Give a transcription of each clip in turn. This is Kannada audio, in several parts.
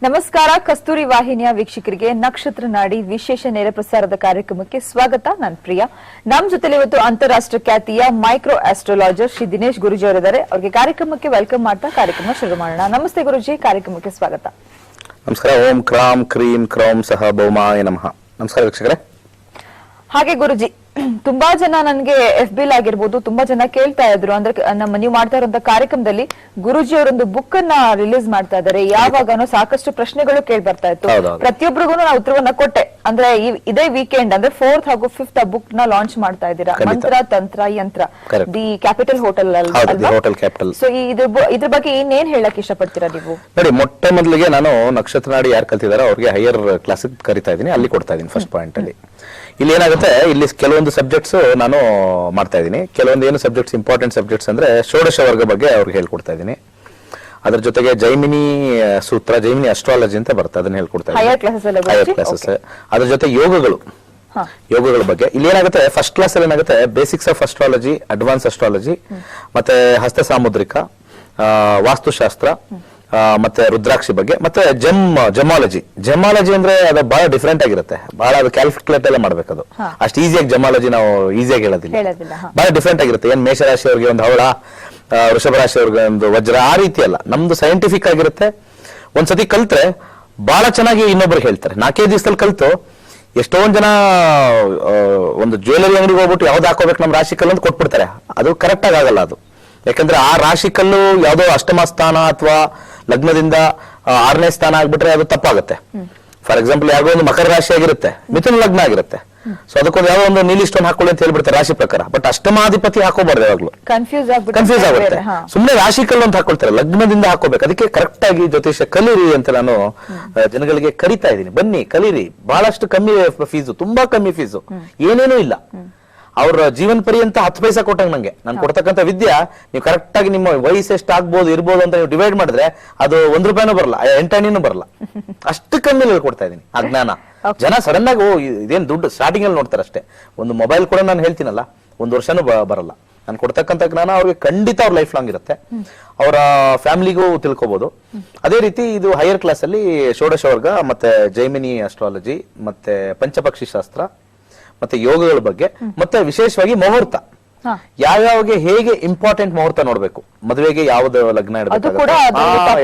ನಮಸ್ಕಾರ. ಕಸ್ತೂರಿ ವಾಹಿನಿಯ ವೀಕ್ಷಕರಿಗೆ ನಕ್ಷತ್ರ ನಾಡಿ ವಿಶೇಷ ನೇರ ಪ್ರಸಾರದ ಕಾರ್ಯಕ್ರಮಕ್ಕೆ ಸ್ವಾಗತ. ನಾನು ಪ್ರಿಯಾ. ನಮ್ಮ ಜೊತೆಲಿ ಇವತ್ತು ಅಂತಾರಾಷ್ಟ್ರೀಯ ಖ್ಯಾತಿಯ ಮೈಕ್ರೋ ಆಸ್ಟ್ರಾಲಜರ್ ಶ್ರೀ ದಿನೇಶ್ ಗುರುಜಿ ಅವರಿದ್ದಾರೆ. ಅವರಿಗೆ ಕಾರ್ಯಕ್ರಮಕ್ಕೆ ವೆಲ್ಕಮ್ ಮಾಡ್ತಾ ಕಾರ್ಯಕ್ರಮ ಶುರು ಮಾಡೋಣ. ನಮಸ್ತೆ ಗುರುಜಿ, ಕಾರ್ಯಕ್ರಮಕ್ಕೆ ಸ್ವಾಗತ. ನಮಸ್ಕಾರ. ಓಂ ಕ್ರಾಂ ಕ್ರೀಂ ಕ್ರೌಂ ಸಹ ಭೌಮಾಯ ನಮಃ. ನಮಸ್ಕಾರ ವೀಕ್ಷಕರೇ. ಹಾಗೆ ಗುರುಜಿ, ತುಂಬಾ ಜನ ನನ್ಗೆ FB ಆಗಿರ್ಬೋದು ತುಂಬಾ ಜನ ಕೇಳ್ತಾ ಇದ್ರು, ಅಂದ್ರೆ ನೀವು ಮಾಡ್ತಾ ಇರುವಂತ ಕಾರ್ಯಕ್ರಮದಲ್ಲಿ ಗುರುಜಿ ಅವರೊಂದು ಬುಕ್ ಅನ್ನ ರಿಲೀಸ್ ಮಾಡ್ತಾ ಇದ್ದಾರೆ. ಯಾವಾಗನೋ ಸಾಕಷ್ಟು ಪ್ರಶ್ನೆಗಳು ಕೇಳಿ ಬರ್ತಾ ಇತ್ತು. ಪ್ರತಿಯೊಬ್ಬರಿಗೂ ನಾವು ಉತ್ತರವನ್ನ ಕೊಟ್ಟೆ. ಅಂದ್ರೆ ಇದೇ ವೀಕೆಂಡ್ ಅಂದ್ರೆ 4th ಹಾಗೂ 5th ಆ ಬುಕ್ ನ ಲಾಂಚ್ ಮಾಡ್ತಾ ಇದ್ದೀರಾ. ಮಂತ್ರ ತಂತ್ರ ಯಂತ್ರ, ದಿ ಕ್ಯಾಪಿಟಲ್ ಹೋಟೆಲ್ ಅಲ್ಲಿ. ಸೊ ಇದ್ರ ಬಗ್ಗೆ ಇನ್ನೇನ್ ಹೇಳಕ್ ಇಷ್ಟಪಡ್ತೀರಾ ನೀವು? ನೋಡಿ, ಮೊಟ್ಟ ಮೊದಲಿಗೆ ನಾನು ನಕ್ಷತ್ರ ನಾಡಿ ಯಾರು ಕಲ್ತಿದಾರೋ ಅವ್ರಿಗೆ ಹೈಯರ್ ಕ್ಲಾಸ್ ಕರಿತಾ ಇದ್ದೀನಿ, ಅಲ್ಲಿ ಕೊಡ್ತಾ ಇದ್ದೀನಿ ಫಸ್ಟ್ ಪಾಯಿಂಟ್ ಅಲ್ಲಿ. ಇಲ್ಲಿ ಏನಾಗುತ್ತೆ, ಇಲ್ಲಿ ಕೆಲವೊಂದು ಸಬ್ಜೆಕ್ಟ್ಸ್ ನಾನು ಮಾಡ್ತಾ ಇದ್ದೀನಿ. ಕೆಲವೊಂದು ಏನು ಸಬ್ಜೆಕ್ಟ್ಸ್ ಇಂಪಾರ್ಟೆಂಟ್ ಸಬ್ಜೆಕ್ಟ್ಸ್ ಅಂದ್ರೆ ಷೋಡಶ ವರ್ಗ ಬಗ್ಗೆ ಅವ್ರಿಗೆ ಹೇಳ್ಕೊಡ್ತಾ ಇದ್ದೀನಿ. ಅದ್ರ ಜೊತೆಗೆ ಜೈಮಿನಿ ಸೂತ್ರ, ಜೈಮಿನಿ ಅಸ್ಟ್ರಾಲಜಿ ಅಂತ ಬರುತ್ತೆ, ಅದನ್ನ ಹೇಳ್ಕೊಡ್ತಾ ಇದ್ದೀನಿ ಹೈಯರ್ ಕ್ಲಾಸಸ್. ಅದ್ರ ಜೊತೆ ಯೋಗಗಳ ಬಗ್ಗೆ ಇಲ್ಲಿ ಏನಾಗುತ್ತೆ, ಫಸ್ಟ್ ಕ್ಲಾಸ್ ಅಲ್ಲಿ ಏನಾಗುತ್ತೆ, basics of astrology, advance astrology, ಮತ್ತೆ ಹಸ್ತ ಸಾಮುದ್ರಿಕ, ವಾಸ್ತುಶಾಸ್ತ್ರ, ಮತ್ತೆ ರುದ್ರಾಕ್ಷಿ ಬಗ್ಗೆ, ಮತ್ತೆ ಜಮಾಲಜಿ ಅಂದ್ರೆ ಅದು ಬಹಳ ಡಿಫ್ರೆಂಟ್ ಆಗಿರುತ್ತೆ. ಬಹಳ ಅದು ಕ್ಯಾಲ್ಕುಲೇಟ್ ಎಲ್ಲ ಮಾಡ್ಬೇಕದು. ಅಷ್ಟು ಈಸಿಯಾಗಿ ಜಮಾಲಜಿ ನಾವು ಈಸಿಯಾಗಿ ಹೇಳೋದಿಲ್ಲ, ಬಹಳ ಡಿಫ್ರೆಂಟ್ ಆಗಿರುತ್ತೆ. ಏನ್ ಮೇಷರಾಶಿ ಅವ್ರಿಗೆ ಒಂದು ಹವಳ, ವೃಷಭ ರಾಶಿ ಅವ್ರಿಗೆ ಒಂದು ವಜ್ರ, ಆ ರೀತಿ ಅಲ್ಲ. ನಮ್ದು ಸೈಂಟಿಫಿಕ್ ಆಗಿರುತ್ತೆ. ಒಂದ್ಸತಿ ಕಲ್ತ್ರೆ ಬಹಳ ಚೆನ್ನಾಗಿ ಇನ್ನೊಬ್ರಿಗೆ ಹೇಳ್ತಾರೆ. 4 ದಿವಸದಲ್ಲಿ ಕಲ್ತು ಎಷ್ಟೊಂದ್ ಜನ ಒಂದು ಜ್ಯುವೆಲರಿ ಅಂಗಡಿಗೆ ಹೋಗ್ಬಿಟ್ಟು ಯಾವ್ದು ಹಾಕೋಬೇಕು ನಮ್ ರಾಶಿ ಕಲ್ಲು ಅಂತ ಕೊಟ್ಬಿಡ್ತಾರೆ. ಅದು ಕರೆಕ್ಟ್ ಆಗಲ್ಲ ಅದು. ಯಾಕಂದ್ರೆ ಆ ರಾಶಿ ಕಲ್ಲು ಯಾವ್ದೋ ಅಷ್ಟಮ ಸ್ಥಾನ ಅಥವಾ ಲಗ್ನದಿಂದ 6ನೇ ಸ್ಥಾನ ಆಗ್ಬಿಟ್ರೆ ಅದು ತಪ್ಪಾಗುತ್ತೆ. ಫಾರ್ ಎಕ್ಸಾಂಪಲ್ ಯಾವ್ದೋ ಒಂದು ಮಕರ ರಾಶಿ ಆಗಿರುತ್ತೆ, ಮಿಥುನ ಲಗ್ನ ಆಗಿರುತ್ತೆ. ಸೊ ಅದಕ್ಕೊಂದು ಯಾವ್ದೋ ಒಂದು ನೀಲಿ ಸ್ಟೋನ್ ಹಾಕೊಳ್ಳಿ ಅಂತ ಹೇಳ್ಬಿಡ್ತಾರೆ ರಾಶಿ ಪ್ರಕಾರ. ಬಟ್ ಅಷ್ಟಮಾಧಿಪತಿ ಹಾಕೋಬಾರ್ದು, ಯಾವಾಗ್ಲೂ ಕನ್ಫ್ಯೂಸ್ ಆಗುತ್ತೆ. ಸುಮ್ನೆ ರಾಶಿ ಕಲ್ಲು ಅಂತ ಹಾಕೊಳ್ತಾರೆ, ಲಗ್ನದಿಂದ ಹಾಕೋಬೇಕು. ಅದಕ್ಕೆ ಕರೆಕ್ಟ್ ಆಗಿ ಜ್ಯೋತಿಷ್ಯ ಕಲೀರಿ ಅಂತ ನಾನು ಜನಗಳಿಗೆ ಕರಿತಾ ಇದ್ದೀನಿ. ಬನ್ನಿ ಕಲೀರಿ. ಬಹಳಷ್ಟು ಕಮ್ಮಿ ಫೀಸು, ತುಂಬಾ ಕಮ್ಮಿ ಫೀಸು, ಏನೇನೂ ಇಲ್ಲ. ಅವ್ರ ಜೀವನ ಪರ್ಯಂತ 10 ಪೈಸಾ ಕೊಟ್ಟಂಗ ನಂಗೆ ನಾನು ಕೊಡ್ತಕ್ಕಂಥ ವಿದ್ಯೆ ನೀವು ಕರೆಕ್ಟ್ ಆಗಿ ನಿಮ್ಮ ವಯಸ್ಸು ಎಷ್ಟು ಆಗ್ಬೋದು ಇರ್ಬೋದು ಅಂತ ನೀವು ಡಿವೈಡ್ ಮಾಡಿದ್ರೆ ಅದು 1 ರೂಪಾಯಿನೂ ಬರಲ್ಲ, 8 ಅಣಿನೂ ಬರಲ್ಲ. ಅಷ್ಟು ಕಮ್ಮಿ ಹೇಳ್ಕೊಡ್ತಾ ಇದೀನಿ ಆ ಜ್ಞಾನ. ಜನ ಸಡನ್ ಆಗಿ ಇದೇನ್ ದುಡ್ಡು ಸ್ಟಾರ್ಟಿಂಗ್ ಅಲ್ಲಿ ನೋಡ್ತಾರೆ ಅಷ್ಟೇ. ಒಂದು ಮೊಬೈಲ್ ಕೂಡ ನಾನು ಹೇಳ್ತೀನಲ್ಲ, 1 ವರ್ಷನೂ ಬರಲ್ಲ. ನಾನು ಕೊಡ್ತಕ್ಕಂಥ ಜ್ಞಾನ ಅವ್ರಿಗೆ ಖಂಡಿತ ಅವ್ರ ಲೈಫ್ ಲಾಂಗ್ ಇರುತ್ತೆ. ಅವರ ಫ್ಯಾಮಿಲಿಗೂ ತಿಳ್ಕೊಬಹುದು. ಅದೇ ರೀತಿ ಇದು ಹೈಯರ್ ಕ್ಲಾಸ್ ಅಲ್ಲಿ ಷೋಡಶ ವರ್ಗ, ಮತ್ತೆ ಜೈಮಿನಿ ಅಸ್ಟ್ರಾಲಜಿ, ಮತ್ತೆ ಪಂಚಪಕ್ಷಿ ಶಾಸ್ತ್ರ, ಮತ್ತೆ ಯೋಗಗಳ ಬಗ್ಗೆ, ಮತ್ತೆ ವಿಶೇಷವಾಗಿ ಮುಹೂರ್ತ, ಯಾವ್ಯಾವ ಹೇಗೆ ಇಂಪಾರ್ಟೆಂಟ್ ಮುಹೂರ್ತ ನೋಡ್ಬೇಕು, ಮದುವೆಗೆ ಯಾವ್ದು ಲಗ್ನ ಇಡಬೇಕು,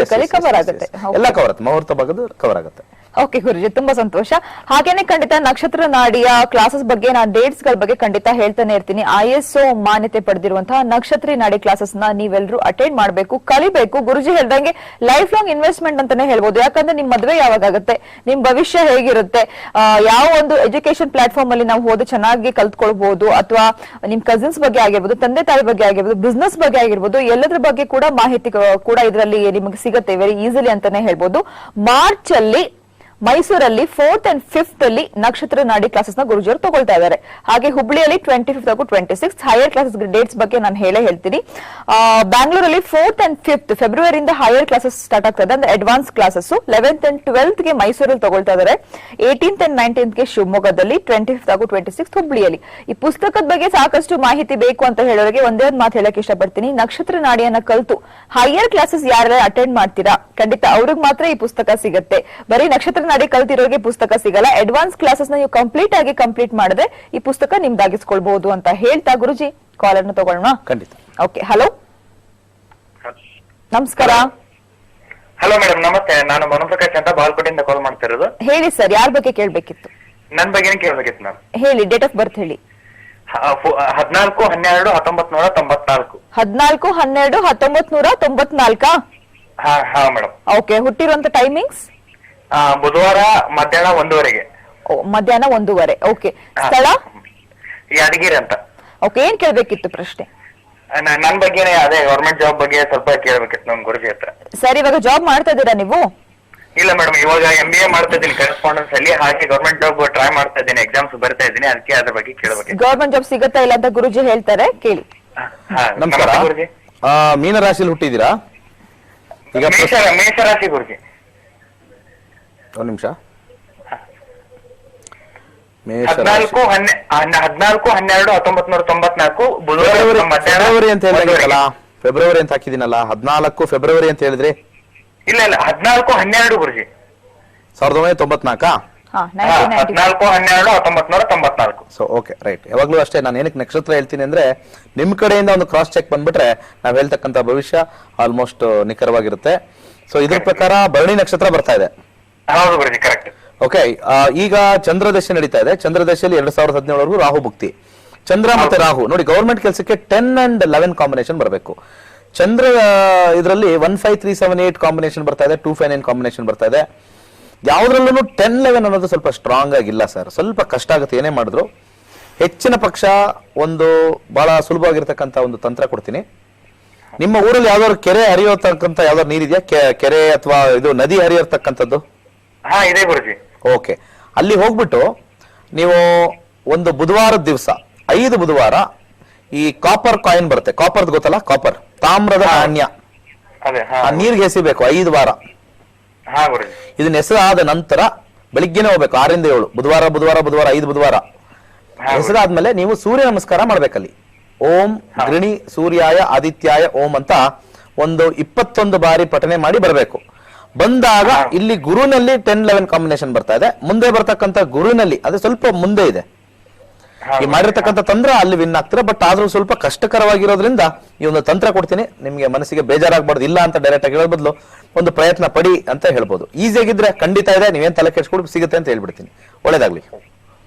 ಎಲ್ಲ ಕವರ್ ಆಗುತ್ತೆ. ಮುಹೂರ್ತ ಬಗ್ಗೆ ಕವರ್ ಆಗುತ್ತೆ. ಓಕೆ ಗುರುಜಿ, ತುಂಬಾ ಸಂತೋಷ. ಹಾಗೇನೆ ಖಂಡಿತ ನಕ್ಷತ್ರ ನಾಡಿಯ ಕ್ಲಾಸಸ್ ಬಗ್ಗೆ ನಾನು ಡೇಟ್ಸ್ ಗಳ ಬಗ್ಗೆ ಖಂಡಿತ ಹೇಳ್ತಾನೆ ಇರ್ತೀನಿ. ISO ಮಾನ್ಯತೆ ಪಡೆದಿರುವಂತಹ ನಕ್ಷತ್ರ ನಾಡಿ ಕ್ಲಾಸಸ್ ನ ನೀವೆಲ್ಲರೂ ಅಟೆಂಡ್ ಮಾಡಬೇಕು, ಕಲಿಬೇಕು. ಗುರುಜಿ ಹೇಳ್ದಂಗೆ ಲೈಫ್ ಲಾಂಗ್ ಇನ್ವೆಸ್ಟ್ಮೆಂಟ್ ಅಂತಾನೆ ಹೇಳ್ಬೋದು. ಯಾಕಂದ್ರೆ ನಿಮ್ ಮದುವೆ ಯಾವಾಗ ಆಗುತ್ತೆ, ನಿಮ್ ಭವಿಷ್ಯ ಹೇಗಿರುತ್ತೆ, ಯಾವ ಒಂದು ಎಜುಕೇಶನ್ ಪ್ಲಾಟ್ಫಾರ್ಮ್ ಅಲ್ಲಿ ನಾವು ಹೋದ್ರೆ ಚೆನ್ನಾಗಿ ಕಲ್ತ್ಕೊಳ್ಬಹುದು, ಅಥವಾ ನಿಮ್ ಕಸಿನ್ಸ್ ಬಗ್ಗೆ ಆಗಿರ್ಬೋದು, ತಂದೆ ತಾಯಿ ಬಗ್ಗೆ ಆಗಿರ್ಬೋದು, ಬಿಸ್ನೆಸ್ ಬಗ್ಗೆ ಆಗಿರ್ಬೋದು, ಎಲ್ಲದ್ರ ಬಗ್ಗೆ ಕೂಡ ಮಾಹಿತಿ ಕೂಡ ಇದರಲ್ಲಿ ನಿಮಗೆ ಸಿಗುತ್ತೆ ವೆರಿ ಈಸಿಲಿ ಅಂತಾನೆ ಹೇಳ್ಬೋದು. ಮಾರ್ಚ್ ಅಲ್ಲಿ ಮೈಸೂರಲ್ಲಿ 4th and 5th ಅಲ್ಲಿ ನಕ್ಷತ್ರ ನಾಡಿ ಕ್ಲಾಸಸ್ ನ ಗುರುಜಿಯವರು ತಗೊಳ್ತಾ ಇದ್ದಾರೆ. ಹಾಗೆ ಹುಬ್ಳಿಯಲ್ಲಿ 25th ಹಾಗೂ 26th ಹೈಯರ್ ಕ್ಲಾಸಸ್ ಡೇಟ್ಸ್ ಬಗ್ಗೆ ನಾನು ಹೇಳ್ತೀನಿ. ಬ್ಯಾಂಗ್ಳೂರಲ್ಲಿ 4th and 5th ಫೆಬ್ರವರಿಯಿಂದ ಹೈಯರ್ ಕ್ಲಾಸಸ್ ಸ್ಟಾರ್ಟ್ ಆಗ್ತಾ ಇದೆ, ಅಂದ್ರೆ advance classes. 11th and 12th ಗೆ ಮೈಸೂರಲ್ಲಿ ತಗೊಳ್ತಾ ಇದ್ದಾರೆ. 18th and 19th ಗೆ ಶಿವಮೊಗ್ಗದಲ್ಲಿ, 25th ಹಾಗೂ 26th ಹುಬ್ಳಿಯಲ್ಲಿ. ಈ ಪುಸ್ತಕದ ಬಗ್ಗೆ ಸಾಕಷ್ಟು ಮಾಹಿತಿ ಬೇಕು ಅಂತ ಹೇಳೋರಿಗೆ ಒಂದೇ ಒಂದು ಮಾತು ಹೇಳಕ್ ಇಷ್ಟಪಡ್ತೀನಿ. ನಕ್ಷತ್ರ ನಾಡಿಯನ್ನ ಕಲ್ತು ಹೈಯರ್ ಕ್ಲಾಸಸ್ ಯಾರೆಲ್ಲ ಅಟೆಂಡ್ ಮಾಡ್ತೀರಾ, ಖಂಡಿತ ಅವ್ರಿಗೆ ಮಾತ್ರ ಈ ಪುಸ್ತಕ ಸಿಗುತ್ತೆ. ಬರೀ ನಕ್ಷತ್ರ ನಾಡಿ ಕಲ್ತಿರೋರಿಗೆ ಪುಸ್ತಕ ಸಿಗಲ್ಲ. ಅಡ್ವಾನ್ಸ್ ಕ್ಲಾಸಸ್ ನ ನೀವು ಕಂಪ್ಲೀಟ್ ಮಾಡಿದ್ರೆ ಈ ಪುಸ್ತಕ ನಿಮ್ದಾಗಿಸ್ಕೊಳ್ಬಹುದು ಅಂತ ಹೇಳ್ತಾ ಗುರುಜಿ ಕಾಲರ್ ನ ತಗೊಳ್ಳೋಣ. ಖಂಡಿತ. ಓಕೆ, ಹಲೋ, ನಮಸ್ಕಾರ. ಹಲೋ ಮೇಡಮ್, ನಮಸ್ತೆ. ನಾನು ಮನೋಪ್ರಕಾಶ್ ಅಂತ ಬಾಲ್ಕೋಟೆಯಿಂದ ಕಾಲ್ ಮಾಡ್ತಾ ಇರೋದು. ಹೇಳಿ ಸರ್, ಯಾರ ಬಗ್ಗೆ ಕೇಳ್ಬೇಕಿತ್ತು? ನನ್ ಬಗ್ಗೆ ಕೇಳ್ಬೇಕಿತ್ತು ಮ್ಯಾಮ್. ಹೇಳಿ, ಡೇಟ್ ಆಫ್ ಬರ್ತ್ ಹೇಳಿ. 14/12/1994. 14/12/1994. ಹಾ ಮೇಡಮ್. Okay, ಹುಟ್ಟಿರುವಂತ timings? ಬುಧವಾರ ಮಧ್ಯಾಹ್ನ 1:00 ಮಧ್ಯಾಹ್ನ 1:00. ಓಕೆ, ಸ್ಥಳ? ಯಾದಗಿರಿ ಅಂತ. ಓಕೆ, ಏನ್ ಕೇಳ್ಬೇಕಿತ್ತು ಪ್ರಶ್ನೆ? ನನ್ ಬಗ್ಗೆ ಅದೇ ಗವರ್ಮೆಂಟ್ ಜಾಬ್ ಬಗ್ಗೆ ಸ್ವಲ್ಪ ಕೇಳ್ಬೇಕಿತ್ತು ನಮ್ ಗುರುಜಿ ಹತ್ರ. ಸರ್, ಇವಾಗ ಜಾಬ್ ಮಾಡ್ತಾ ಇದ್ದೀರಾ ನೀವು? ಇಲ್ಲ ಮೇಡಮ್, ಇವಾಗ MBA ಮಾಡ್ತಾ ಇದ್ದೀನಿ ಕರೆಸ್ಪಾಂಡೆನ್ಸ್ ಅಲ್ಲಿ. ಹಾಗೆ ಗವರ್ಮೆಂಟ್ ಜಾಬ್ ಟ್ರೈ ಮಾಡ್ತಾ ಇದ್ದೀನಿ, ಎಕ್ಸಾಮ್ಸ್ ಬರ್ತಾ ಇದ್ದೀನಿ. ಅದಕ್ಕೆ ಅದ್ರ ಬಗ್ಗೆ ಕೇಳ್ಬೇಕು. ಗವರ್ಮೆಂಟ್ ಜಾಬ್ ಸಿಗುತ್ತಾ ಇಲ್ಲ ಅಂತ ಗುರುಜಿ ಹೇಳ್ತಾರೆ, ಕೇಳಿ. ನಮಸ್ಕಾರ ಗುರುಜಿ. ಮೀನ ರಾಶಿಯಲ್ಲಿ ಹುಟ್ಟಿದ್ದೀರಾ? ಈಗ ಮೇಷರಾಶಿ ಗುರುಜಿ. ಒಂದು ನಿಮಿಷ. 14/12/1994 ಫೆಬ್ರವರಿ ಅಂತ ಹೇಳಿದ್ರಲ್ಲ, ಫೆಬ್ರವರಿ ಅಂತ ಹಾಕಿದಿನಲ್ಲ, 14 ಫೆಬ್ರವರಿ ಅಂತ ಹೇಳಿದ್ರಿ. ಇಲ್ಲ 14/12 ಗುರುಜಿ. 1994. ಹಾ 1994. 14/12/1994. So okay right. ಯಾವಾಗ್ಲೂ ಅಷ್ಟೇ ನಾನು ಏನಕ್ಕೆ ನಕ್ಷತ್ರ ಹೇಳ್ತೀನಿ ಅಂದ್ರೆ ನಿಮ್ ಕಡೆಯಿಂದ ಒಂದು ಕ್ರಾಸ್ ಚೆಕ್ ಬಂದ್ಬಿಟ್ರೆ ನಾವ್ ಹೇಳ್ತಕ್ಕಂಥ ಭವಿಷ್ಯ ಆಲ್ಮೋಸ್ಟ್ ನಿಖರವಾಗಿರುತ್ತೆ. ಸೊ ಇದ್ರ ಪ್ರಕಾರ ಭರಣಿ ನಕ್ಷತ್ರ ಬರ್ತಾ ಇದೆ. ಹೌದು ಗುರುಜಿ, ಕರೆಕ್ಟ್. ಓಕೆ, ಈಗ ಚಂದ್ರದಶೆ ನಡೀತಾ ಇದೆ. ಚಂದ್ರದಶೆಯಲ್ಲಿ 2017ವರೆಗೂ ರಾಹು ಭುಕ್ತಿ. ಚಂದ್ರ ಮತ್ತೆ ರಾಹು ನೋಡಿ, ಗವರ್ಮೆಂಟ್ ಕೆಲಸಕ್ಕೆ 10 and 11 ಕಾಂಬಿನೇಷನ್ ಬರಬೇಕು. ಚಂದ್ರ ಇದರಲ್ಲಿ 15378 ಕಾಂಬಿನೇಷನ್ ಬರ್ತಾ ಇದೆ, 259 ಕಾಂಬಿನೇಷನ್ ಬರ್ತಾ ಇದೆ. ಯಾವ್ದ್ರಲ್ಲೂ 10-11 ಅನ್ನೋದು ಸ್ವಲ್ಪ ಸ್ಟ್ರಾಂಗ್ ಆಗಿಲ್ಲ ಸರ್, ಸ್ವಲ್ಪ ಕಷ್ಟ ಆಗುತ್ತೆ ಏನೇ ಮಾಡಿದ್ರು. ಹೆಚ್ಚಿನ ಪಕ್ಷ ಒಂದು ಬಹಳ ಸುಲಭವಾಗಿರ್ತಕ್ಕಂಥ ಒಂದು ತಂತ್ರ ಕೊಡ್ತೀನಿ. ನಿಮ್ಮ ಊರಲ್ಲಿ ಯಾವ್ದಾದ್ರು ಕೆರೆ ಹರಿಯೋತಕ್ಕಂಥ ಯಾವ್ದಾದ್ರು ನೀರಿದೆಯಾ? ಕೆರೆ ಅಥವಾ ಇದು ನದಿ ಹರಿಯರ್ತಕ್ಕಂಥದ್ದು? ಹಾ ಇದೆ ಗುರುಜಿ. ಓಕೆ, ಅಲ್ಲಿ ಹೋಗ್ಬಿಟ್ಟು ನೀವು ಒಂದು ಬುಧವಾರದ ದಿವಸ 5 ಬುಧವಾರ ಈ ಕಾಪರ್ ಕಾಯಿನ್ ಬರುತ್ತೆ, ಕಾಪರ್ದು ಗೊತ್ತಲ್ಲ, ಕಾಪರ್ ತಾಮ್ರದ ನಾಣ್ಯ, ಅದೇ. ಆ ನೀರ್ಗೆ ಎಸಿಬೇಕು 5 ವಾರ. ಹಾ ಗುರುಜಿ. ಇದನ್ನ ಎಸೆದಾದ ನಂತರ ಬೆಳಿಗ್ಗೆನೆ ಹೋಗ್ಬೇಕು 6 ರಿಂದ 7, ಬುಧವಾರ 5 ಬುಧವಾರ ಎಸೆದಾದ್ಮೇಲೆ ನೀವು ಸೂರ್ಯ ನಮಸ್ಕಾರ ಮಾಡ್ಬೇಕಲ್ಲಿ. ಓಂ ಗೃಣಿ ಸೂರ್ಯಾಯ ಆದಿತ್ಯಾಯ ಓಂ ಅಂತ ಒಂದು 21 ಬಾರಿ ಪಠನೆ ಮಾಡಿ ಬರಬೇಕು. ಬಂದಾಗ ಇಲ್ಲಿ ಗುರುನಲ್ಲಿ 10-11 ಕಾಂಬಿನೇಷನ್ ಬರ್ತಾ ಇದೆ. ಮುಂದೆ ಬರ್ತಕ್ಕಂಥ ಗುರುನಲ್ಲಿ ಅದು ಸ್ವಲ್ಪ ಮುಂದೆ ಇದೆ. ಈ ಮಾಡಿರ್ತಕ್ಕಂಥ ತಂತ್ರ ಅಲ್ಲಿ ವಿನ್ ಆಗ್ತಾರೆ, ಬಟ್ ಆದ್ರೂ ಸ್ವಲ್ಪ ಕಷ್ಟಕರವಾಗಿರೋದ್ರಿಂದ ಈ ಒಂದು ತಂತ್ರ ಕೊಡ್ತೀನಿ. ನಿಮ್ಗೆ ಮನಸ್ಸಿಗೆ ಬೇಜಾರಾಗಬಾರ್ದು, ಇಲ್ಲ ಅಂತ ಡೈರೆಕ್ಟ್ ಆಗಿ ಹೇಳೋ ಬದಲು ಒಂದು ಪ್ರಯತ್ನ ಪಡಿ ಅಂತ ಹೇಳ್ಬೋದು. ಈಸಿಯಾಗಿದ್ರೆ ಖಂಡಿತ ಇದೆ, ನೀವೇನ್ ತಲೆ ಕೆಡ್ಸ್ಕೊಂಡು ಸಿಗುತ್ತೆ ಅಂತ ಹೇಳ್ಬಿಡ್ತೀನಿ. ಒಳ್ಳೇದಾಗ್ಲಿ.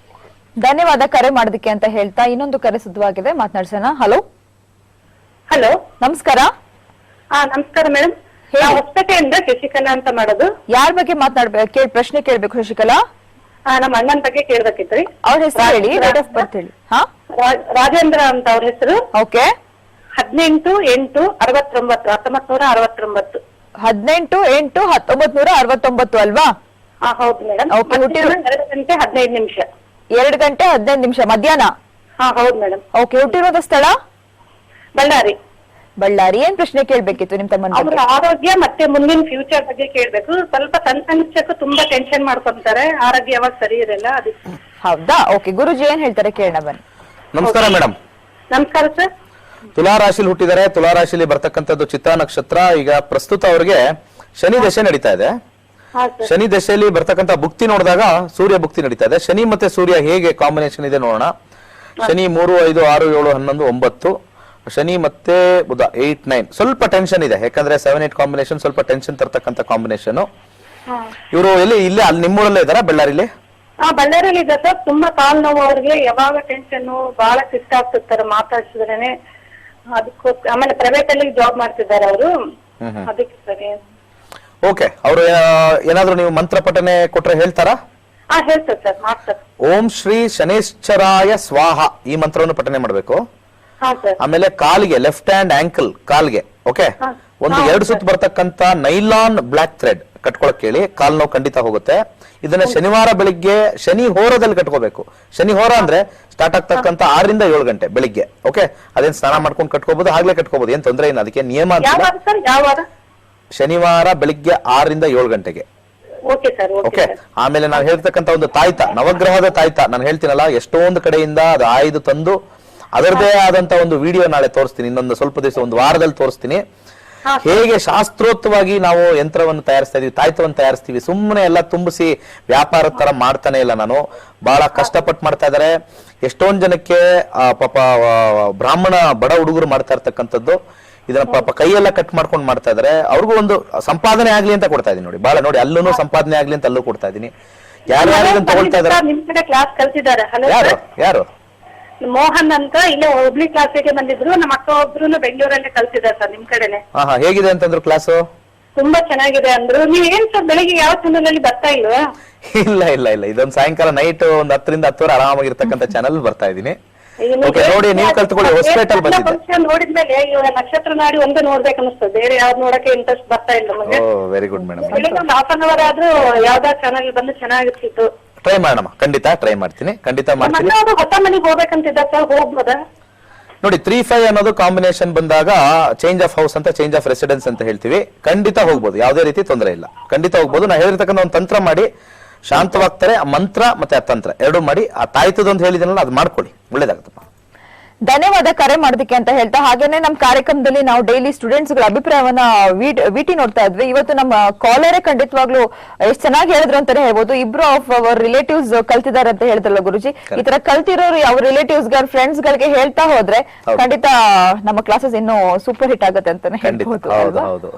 ಧನ್ಯವಾದ ಕರೆ ಮಾಡೋದಕ್ಕೆ ಅಂತ ಹೇಳ್ತಾ ಇನ್ನೊಂದು ಕರೆ ಸಿದ್ಧವಾಗಿದೆ, ಮಾತನಾಡ್ಸೋಣ. ಹಲೋ ಹಲೋ, ನಮಸ್ಕಾರ. ನಮಸ್ಕಾರ ಮೇಡಮ್. ಹೊಸಪೇಟೆಯಿಂದ ಶಶಿಕಲಾ ಅಂತ ಮಾಡೋದು. ಯಾರ ಬಗ್ಗೆ ಮಾತನಾಡ್ಬೇಕು, ಪ್ರಶ್ನೆ ಕೇಳ್ಬೇಕು ಶಶಿಕಲಾ? ನಮ್ಮ ಅಣ್ಣನ ಬಗ್ಗೆ ಕೇಳ್ಬೇಕಿತ್ರಿ. ಅವ್ರ ಹೆಸರು ಹೇಳಿ, ಡೇಟ್ ಆಫ್ ಬರ್ತ್ ಹೇಳಿ. ಹಾ, ರಾಜೇಂದ್ರ ಅಂತ ಅವ್ರ ಹೆಸರು. ಓಕೆ. 18/8/1969. 18/8/1969 ಅಲ್ವಾ? ಹೌದು ಮೇಡಮ್. Okay, ಹುಟ್ಟಿರೋ- 2 ಗಂಟೆ 15 ನಿಮಿಷ. 2 ಗಂಟೆ 15 ನಿಮಿಷ ಮಧ್ಯಾಹ್ನ. ಹೌದು ಮೇಡಮ್. ಓಕೆ, ಹುಟ್ಟಿರೋದ ಸ್ಥಳ ಬಳ್ಳಾರಿ. ಬಳ್ಳಾರಿ. ಏನ್ ಪ್ರಶ್ನೆ ಕೇಳ್ಬೇಕಿತ್ತು ನಿಮ್ ತಮ್ಮನ ಅವ್ರ ಬಗ್ಗೆ? ಆರೋಗ್ಯ ಮತ್ತೆ ಮುಂದಿನ ಫ್ಯೂಚರ್ ಬಗ್ಗೆ ಕೇಳ್ಬೇಕು. ಸ್ವಲ್ಪ ಸಣ್ಣ ವಿಷಯಕ್ಕೂ ತುಂಬಾ ಟೆನ್ಷನ್ ಮಾಡ್ಕೊಂತಾರೆ, ಆರೋಗ್ಯ ಯಾವಾಗ ಸರಿ ಇರಲ್ಲ ಅದಕ್ಕೆ. ಹೌದಾ? ಓಕೆ, ಗುರುಜಿ ಏನ್ ಹೇಳ್ತಾರೆ ಕೇಳೋಣ ಬನ್ನಿ. ನಮಸ್ಕಾರ ಮೇಡಮ್. ನಮಸ್ಕಾರ ಸರ್. ತುಲಾ ರಾಶಿಲಿ ಹುಟ್ಟಿದ್ದಾರೆ. ತುಲಾ ರಾಶಿಲಿ ಬರ್ತಕ್ಕಂಥದ್ದು ಚಿತ್ತಾ ನಕ್ಷತ್ರ. ಈಗ ಪ್ರಸ್ತುತ ಅವರಿಗೆ ಶನಿ ದಶೆ ನಡೀತಾ ಇದೆ. ಹಾ ಸರ್. ಶನಿ ದಶೆಯಲ್ಲಿ ಬರ್ತಕ್ಕಂಥ ಭುಕ್ತಿ ನೋಡಿದಾಗ ಸೂರ್ಯ ಭುಕ್ತಿ ನಡೀತಾ ಇದೆ. ಶನಿ ಮತ್ತೆ ಸೂರ್ಯ ಹೇಗೆ ಕಾಂಬಿನೇಷನ್ ಇದೆ ನೋಡೋಣ. ಶನಿ 3, 5, 6, 7, 11, 9. ಶನಿ ಮತ್ತೆ ಬುಧ 8, 9. ಸ್ವಲ್ಪ ಟೆನ್ಷನ್ ಇದೆ, ಯಾಕಂದ್ರೆ 7, 8 ಕಾಂಬಿನೇಷನ್ ಸ್ವಲ್ಪ ಟೆನ್ಷನ್ ತರ್ತಕ್ಕಂಥ ಕಾಂಬಿನೇಷನ್. ಇವರು ಇಲ್ಲೇ ಅಲ್ಲಿ ನಿಮ್ಮೂರಲ್ಲೇ ಇದಾರ ಬಳ್ಳಾರಿಲಿ? ಬಳ್ಳಾರಿಯಲ್ಲಿ ಇದೆ ಸರ್. ತುಂಬಾ ಕಾಲ್ ನೋವು ಅವ್ರಿಗೆ, ಯಾವಾಗ ಟೆನ್ಷನ್ ಬಹಳ ಕಷ್ಟ ಆಗ್ತಿರ್ತಾರೆ ಮಾತಾಡ್ಸಿದ್ರೇನೆ. ಅದಕ್ಕೋಸ್ಕರ ಆಮೇಲೆ ಪ್ರೈವೇಟ್ ಅಲ್ಲಿ ಜಾಬ್ ಮಾಡ್ತಿದ್ದಾರೆ ಅವರು, ಅದಕ್ಕೆ ಸರಿ. ಓಕೆ, ಅವರು ಏನಾದ್ರು ನೀವು ಮಂತ್ರ ಪಠನೆ ಕೊಟ್ರೆ ಹೇಳ್ತಾರಾ? ಹೇಳ್ತಾರೆ ಸರ್, ಮಾಡ್ತಾರೆ. ಓಂ ಶ್ರೀ ಶನೇಶ್ಚರಾಯ ಸ್ವಾಹ ಈ ಮಂತ್ರವನ್ನು ಪಠನೆ ಮಾಡಬೇಕು. ಸರ್. ಆಮೇಲೆ ಕಾಲಿಗೆ ಲೆಫ್ಟ್ ಹ್ಯಾಂಡ್ ಆಂಕಲ್ ಕಾಲ್ಗೆ ಓಕೆ ಒಂದು 2 ಸುತ್ತು ಬರ್ತಕ್ಕಂತ ನೈಲಾನ್ ಬ್ಲಾಕ್ ಥ್ರೆಡ್ ಕಟ್ಕೊಳಕ್ ಹೇಳಿ. ಕಾಲ್ ನೋವು ಖಂಡಿತ ಹೋಗುತ್ತೆ. ಇದನ್ನ ಶನಿವಾರ ಬೆಳಿಗ್ಗೆ ಶನಿ ಹೋರದಲ್ಲಿ ಕಟ್ಕೋಬೇಕು. ಶನಿ ಹೋರ ಅಂದ್ರೆ ಸ್ಟಾರ್ಟ್ ಆಗ್ತಕ್ಕಂತ 6 ರಿಂದ 7 ಗಂಟೆ ಬೆಳಿಗ್ಗೆ. ಓಕೆ, ಅದೇನ್ ಸ್ನಾನ ಮಾಡ್ಕೊಂಡು ಕಟ್ಕೋಬಹುದು, ಆಗ್ಲೇ ಕಟ್ಕೋಬಹುದು, ಏನ್ ತೊಂದರೆ ಇಲ್ಲ, ಅದಕ್ಕೆ ನಿಯಮ ಅಂತ. ಶನಿವಾರ ಬೆಳಿಗ್ಗೆ 6 ರಿಂದ 7 ಗಂಟೆಗೆ. ಓಕೆ, ಆಮೇಲೆ ನಾನು ಹೇಳ್ತಕ್ಕಂತ ಒಂದು ತಾಯ್ತ, ನವಗ್ರಹದ ತಾಯ್ತ ನಾನು ಹೇಳ್ತೀನಲ್ಲ, ಎಷ್ಟೊಂದು ಕಡೆಯಿಂದ ಅದು ಆಯ್ದು ತಂದು ಅದರದೇ ಆದಂತ ಒಂದು ವಿಡಿಯೋ ನಾಳೆ ತೋರಿಸ್ತೀನಿ. ಇನ್ನೊಂದು ಸ್ವಲ್ಪ ದಿವಸ, ಒಂದು ವಾರದಲ್ಲಿ ತೋರಿಸ್ತೀನಿ. ಹೇಗೆ ಶಾಸ್ತ್ರೋಕ್ತವಾಗಿ ನಾವು ಯಂತ್ರವನ್ನು ತಯಾರಿಸ್ತಾ ಇದೀವಿ, ತಾಯ್ತವನ್ನು ತಯಾರಿಸ್ತೀವಿ. ಸುಮ್ಮನೆ ಎಲ್ಲ ತುಂಬಿಸಿ ವ್ಯಾಪಾರ ತರ ಮಾಡ್ತಾನೆ ಇಲ್ಲ ನಾನು. ಬಹಳ ಕಷ್ಟಪಟ್ಟು ಮಾಡ್ತಾ ಇದಾರೆ. ಎಷ್ಟೊಂದ್ ಜನಕ್ಕೆ ಪಾಪ ಬ್ರಾಹ್ಮಣ ಬಡ ಹುಡುಗರು ಮಾಡ್ತಾ ಇರ್ತಕ್ಕಂಥದ್ದು. ಇದನ್ನ ಪಾಪ ಕೈಯೆಲ್ಲ ಕಟ್ ಮಾಡ್ಕೊಂಡು ಮಾಡ್ತಾ ಇದಾರೆ. ಅವ್ರಿಗೂ ಒಂದು ಸಂಪಾದನೆ ಆಗ್ಲಿ ಅಂತ ಕೊಡ್ತಾ ಇದೀನಿ ನೋಡಿ. ಬಹಳ ನೋಡಿ, ಅಲ್ಲೂ ಸಂಪಾದನೆ ಆಗ್ಲಿ ಅಂತ ಅಲ್ಲೂ ಕೊಡ್ತಾ ಇದೀನಿ. ಯಾರ್ಯಾರು ಇದನ್ನ ತಗೊಳ್ತಾ ಇದಾರೆ? ಯಾರು ಯಾರು? ಮೋಹನ್ ಅಂತ ಇಲ್ಲೇ ಹುಬ್ಳಿ ಕ್ಲಾಸಿಗೆ ಬಂದಿದ್ರು. ನಮ್ಮ ಅಕ್ಕ ಒಬ್ರು ಬೆಂಗಳೂರಲ್ಲೇ ಕಲ್ತಿದ್ದಾರೆ ಸರ್ ನಿಮ್ ಕಡೆನೆ. ಹೇಗಿದೆ ಅಂತಂದ್ರು ಕ್ಲಾಸು? ತುಂಬಾ ಚೆನ್ನಾಗಿದೆ ಅಂದ್ರು. ನೀವ್ ಏನ್ ಸರ್ ಬೆಳಿಗ್ಗೆ ಯಾವ ಚಾನಲ್ ಅಲ್ಲಿ ಬರ್ತಾ ಇಲ್ವಾ? ಇಲ್ಲ ಇಲ್ಲ ಇಲ್ಲ, ಇದೊಂದು ಸಾಯಂಕಾಲ ನೈಟ್ ಒಂದು 10 ರಿಂದ 10 ಆರಾಮಾಗಿರ್ತಕ್ಕಂಥ ಚಾನಲ್ ಬರ್ತಾ ಇದೀನಿ. ನೋಡಿ, ನೀವು ಕಲ್ತ್ಕೊಳ್ಳಿ. ಹೊಸಪೇಟಲ್ ಬಂದಿದ್ದೆ ನೋಡಿದ್ಮೇಲೆ ಇವಾಗ ನಕ್ಷತ್ರ ನಾಡಿ ಒಂದು ನೋಡ್ಬೇಕು ಅನಿಸ್ತದೆ, ಬೇರೆ ಯಾವ್ದು ನೋಡಕ್ಕೆ ಇಂಟ್ರೆಸ್ಟ್ ಬರ್ತಾ ಇಲ್ಲ ನಮಗೆ. Very good madam. ಬೆಳಿಗ್ಗೆ ಒಂದು 1/2 hour ಆದ್ರೂ ಯಾವ್ದಾದ್ರು ಚಾನಲ್ ಬಂದು ಚೆನ್ನಾಗಿರ್ತಿತ್ತು. ಟ್ರೈ ಮಾಡೋಣ, ಖಂಡಿತ ಟ್ರೈ ಮಾಡ್ತೀನಿ, ಖಂಡಿತ ಮಾಡ್ತೀನಿ. ಹೊಸ ಮನೆಗೆ ಹೋಗ್ಬೇಕಂತಿದ್ದ ಸರ್, ಹೋಗ್ಬೋದಾ? ನೋಡಿ, 3-5 ಅನ್ನೋದು ಕಾಂಬಿನೇಷನ್ ಬಂದಾಗ ಚೇಂಜ್ ಆಫ್ ಹೌಸ್ ಅಂತ, ಚೇಂಜ್ ಆಫ್ ರೆಸಿಡೆನ್ಸ್ ಅಂತ ಹೇಳ್ತೀವಿ. ಖಂಡಿತ ಹೋಗ್ಬೋದು, ಯಾವುದೇ ರೀತಿ ತೊಂದರೆ ಇಲ್ಲ, ಖಂಡಿತ ಹೋಗ್ಬೋದು. ನಾ ಹೇಳಿರ್ತಕ್ಕಂಥ ಒಂದು ತಂತ್ರ ಮಾಡಿ ಶಾಂತವಾಗ್ತಾರೆ. ಮಂತ್ರ ಮತ್ತೆ ಆ ತಂತ್ರ 2 ಮಾಡಿ, ಆ ತಾಯ್ತದೊಂದು ಹೇಳಿದನಲ್ಲ ಅದು ಮಾಡ್ಕೊಳ್ಳಿ, ಒಳ್ಳೇದಾಗುತ್ತಪ್ಪ. ಧನ್ಯವಾದ ಕರೆ ಮಾಡೋದಕ್ಕೆ ಅಂತ ಹೇಳ್ತಾ ಹಾಗೇನೆ ನಮ್ಮ ಕಾರ್ಯಕ್ರಮದಲ್ಲಿ ನಾವು ಡೈಲಿ ಸ್ಟೂಡೆಂಟ್ಸ್ ಗಳ ಅಭಿಪ್ರಾಯವನ್ನ ವಿಟಿ ನೋಡ್ತಾ ಇದ್ವಿ. ಇವತ್ತು ನಮ್ಮ ಕಾಲರೇ ಖಂಡಿತವಾಗ್ಲೂ ಎಷ್ಟು ಚೆನ್ನಾಗಿ ಹೇಳಿದ್ರು ಅಂತಾನೆ ಹೇಳ್ಬೋದು. ಇಬ್ರು ಆಫ್ ಅವರ್ ರಿಲೇಟಿವ್ಸ್ ಕಲ್ತಿದ್ದಾರೆ ಅಂತ ಹೇಳಿದ್ರಲ್ಲ ಗುರುಜಿ, ಈ ತರ ಕಲ್ತಿರೋರು ಅವ್ರ ರಿಲೇಟಿವ್ಸ್ ಫ್ರೆಂಡ್ಸ್ ಗಳಿಗೆ ಹೇಳ್ತಾ ಹೋದ್ರೆ ಖಂಡಿತ ನಮ್ಮ ಕ್ಲಾಸಸ್ ಇನ್ನು ಸೂಪರ್ ಹಿಟ್ ಆಗುತ್ತೆ ಅಂತಾನೆ ಹೇಳ್ಬೋದು.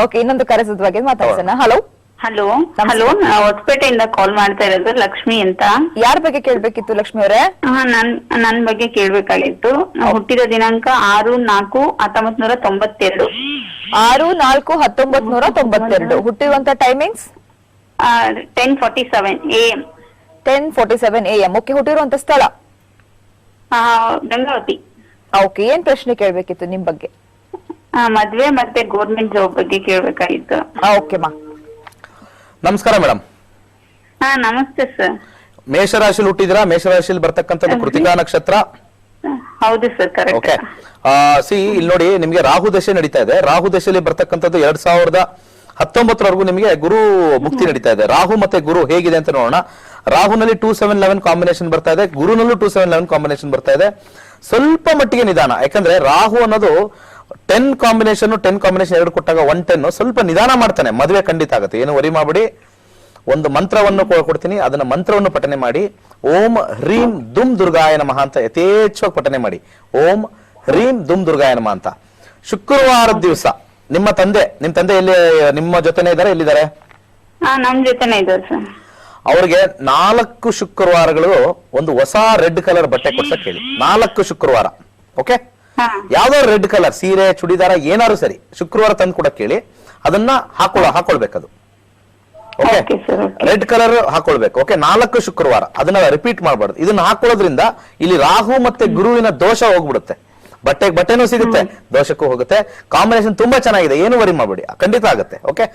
ಓಕೆ, ಇನ್ನೊಂದು ಕರೆ ಬಗ್ಗೆ ಮಾತಾಡ್ಸೋಣ. ಹಲೋ ಹಲೋ ಹಲೋ, ಹೊಸಪೇಟೆಯಿಂದ ಕಾಲ್ ಮಾಡ್ತಾ ಇರೋದು ಲಕ್ಷ್ಮಿ ಅಂತ. ಯಾರ ಬಗ್ಗೆ ಕೇಳ್ಬೇಕಿತ್ತು ಲಕ್ಷ್ಮಿ ಅವರೇ? ನನ್ ಬಗ್ಗೆ ಕೇಳ್ಬೇಕಾಗಿತ್ತು. ಹುಟ್ಟಿದ ದಿನಾಂಕ 6/4/1992. 6/4/1992. ಹುಟ್ಟಿರುವಂತ ಟೈಮಿಂಗ್ಸ್ 10:47 AM. 10:47 AM. ಓಕೆ, ಹುಟ್ಟಿರುವಂತ ಸ್ಥಳ ಗಂಗಾವತಿ. ಓಕೆ, ಏನ್ ಪ್ರಶ್ನೆ ಕೇಳ್ಬೇಕಿತ್ತು ನಿಮ್ ಬಗ್ಗೆ? ಮದ್ವೆ ಮತ್ತೆ ಗೌರ್ಮೆಂಟ್ ಜಾಬ್ ಬಗ್ಗೆ ಕೇಳ್ಬೇಕಾಗಿತ್ತು. ಓಕೆ ಮಾ. ನಮಸ್ಕಾರ ಮೇಡಮ್. ನಮಸ್ತೆ ಸರ್. ಮೇಷರಾಶಿಲಿ ಹುಟ್ಟಿದಿರಾ? ಮೇಷರಾಶಿಲಿ ಬರ್ತಕ್ಕಂಥದ್ದು ಕೃತಿಕಾ ನಕ್ಷತ್ರ. ಹೌದು ಸರ್, ಕರೆಕ್ಟ್. ಓಕೆ, ಇಲ್ಲಿ ನೋಡಿ, ನಿಮ್ಗೆ ರಾಹು ದಶೆ ನಡೀತಾ ಇದೆ. ರಾಹು ದಶೆಯಲ್ಲಿ ಬರ್ತಕ್ಕಂಥದ್ದು 2019 ನಿಮಗೆ ಗುರು ಮುಕ್ತಿ ನಡೀತಾ ಇದೆ. ರಾಹು ಮತ್ತೆ ಗುರು ಹೇಗಿದೆ ಅಂತ ನೋಡೋಣ. ರಾಹುನಲ್ಲಿ 2-7-11 ಕಾಂಬಿನೇಷನ್ ಬರ್ತಾ ಇದೆ, ಗುರುನಲ್ಲೂ 2-7-11 ಕಾಂಬಿನೇಷನ್ ಬರ್ತಾ ಇದೆ. ಸ್ವಲ್ಪ ಮಟ್ಟಿಗೆ ನಿಧಾನ, ಯಾಕಂದ್ರೆ ರಾಹು ಅನ್ನೋದು 10 ಕಾಂಬಿನೇಷನ್ ಎರಡು ಕೊಟ್ಟಾಗ 110 ಸ್ವಲ್ಪ ನಿಧಾನ ಮಾಡ್ತಾನೆ. ಮದುವೆ ಖಂಡಿತ ಆಗುತ್ತೆ, ಏನು ವರಿ ಮಾಡಬೇಡಿ. ಒಂದು ಮಂತ್ರವನ್ನು ಕೊಡ್ತೀನಿ, ಅದನ್ನ ಮಂತ್ರವನ್ನು ಪಠನೆ ಮಾಡಿ. ಓಂ ಹ್ರೀಂ ದುಮ್ ದುರ್ಗಾಯ ನಮಃ ಅಂತ ಯಥೇಚ್ಛವಾಗಿ ಪಠನೆ ಮಾಡಿ. ಓಂ ಹ್ರೀಂ ದುಮ್ ದುರ್ಗಾಯ ನಮಃ ಅಂತ. ಶುಕ್ರವಾರದ ದಿವಸ ನಿಮ್ಮ ತಂದೆ ಎಲ್ಲಿ ನಿಮ್ಮ ಜೊತೆನೇ ಇದ್ದಾರೆ? ಎಲ್ಲಿದ್ದಾರೆ? ನಮ್ ಜೊತೆನೇ ಇದ್ದಾರೆ ಸರ್. ಅವ್ರಿಗೆ 4 ಶುಕ್ರವಾರಗಳು ಒಂದು ಹೊಸ ರೆಡ್ ಕಲರ್ ಬಟ್ಟೆ ಕೊಡ್ಸಕ್ ಹೇಳಿ. 4 ಶುಕ್ರವಾರ. ಓಕೆ, ಯಾವ್ದಾದ್ರು ರೆಡ್ ಕಲರ್ ಸೀರೆ ಚೂಡಿದಾರ ಏನಾದ್ರು ಸರಿ ಶುಕ್ರವಾರ ತಂದು ಕೂಡ ಕೇಳಿ. ಅದನ್ನ ಹಾಕೊಳ್ಬೇಕದು. ಓಕೆ, ರೆಡ್ ಕಲರ್ ಹಾಕೊಳ್ಬೇಕು. ಓಕೆ, 4 ಶುಕ್ರವಾರ ಅದನ್ನ ರಿಪೀಟ್ ಮಾಡಬಾರ್ದು. ಇದನ್ನ ಹಾಕೊಳ್ಳೋದ್ರಿಂದ ಇಲ್ಲಿ ರಾಹು ಮತ್ತೆ ಗುರುವಿನ ದೋಷ ಹೋಗ್ಬಿಡುತ್ತೆ. ಬಟ್ಟೆನೂ ಸಿಗುತ್ತೆ, ದೋಷಕ್ಕೂ ಹೋಗುತ್ತೆ. ಕಾಂಬಿನೇಷನ್ ತುಂಬಾ ಚೆನ್ನಾಗಿದೆ, ಏನು ವರಿ ಮಾಡಬೇಡಿ, ಖಂಡಿತ ಆಗುತ್ತೆ. ಓಕೆ,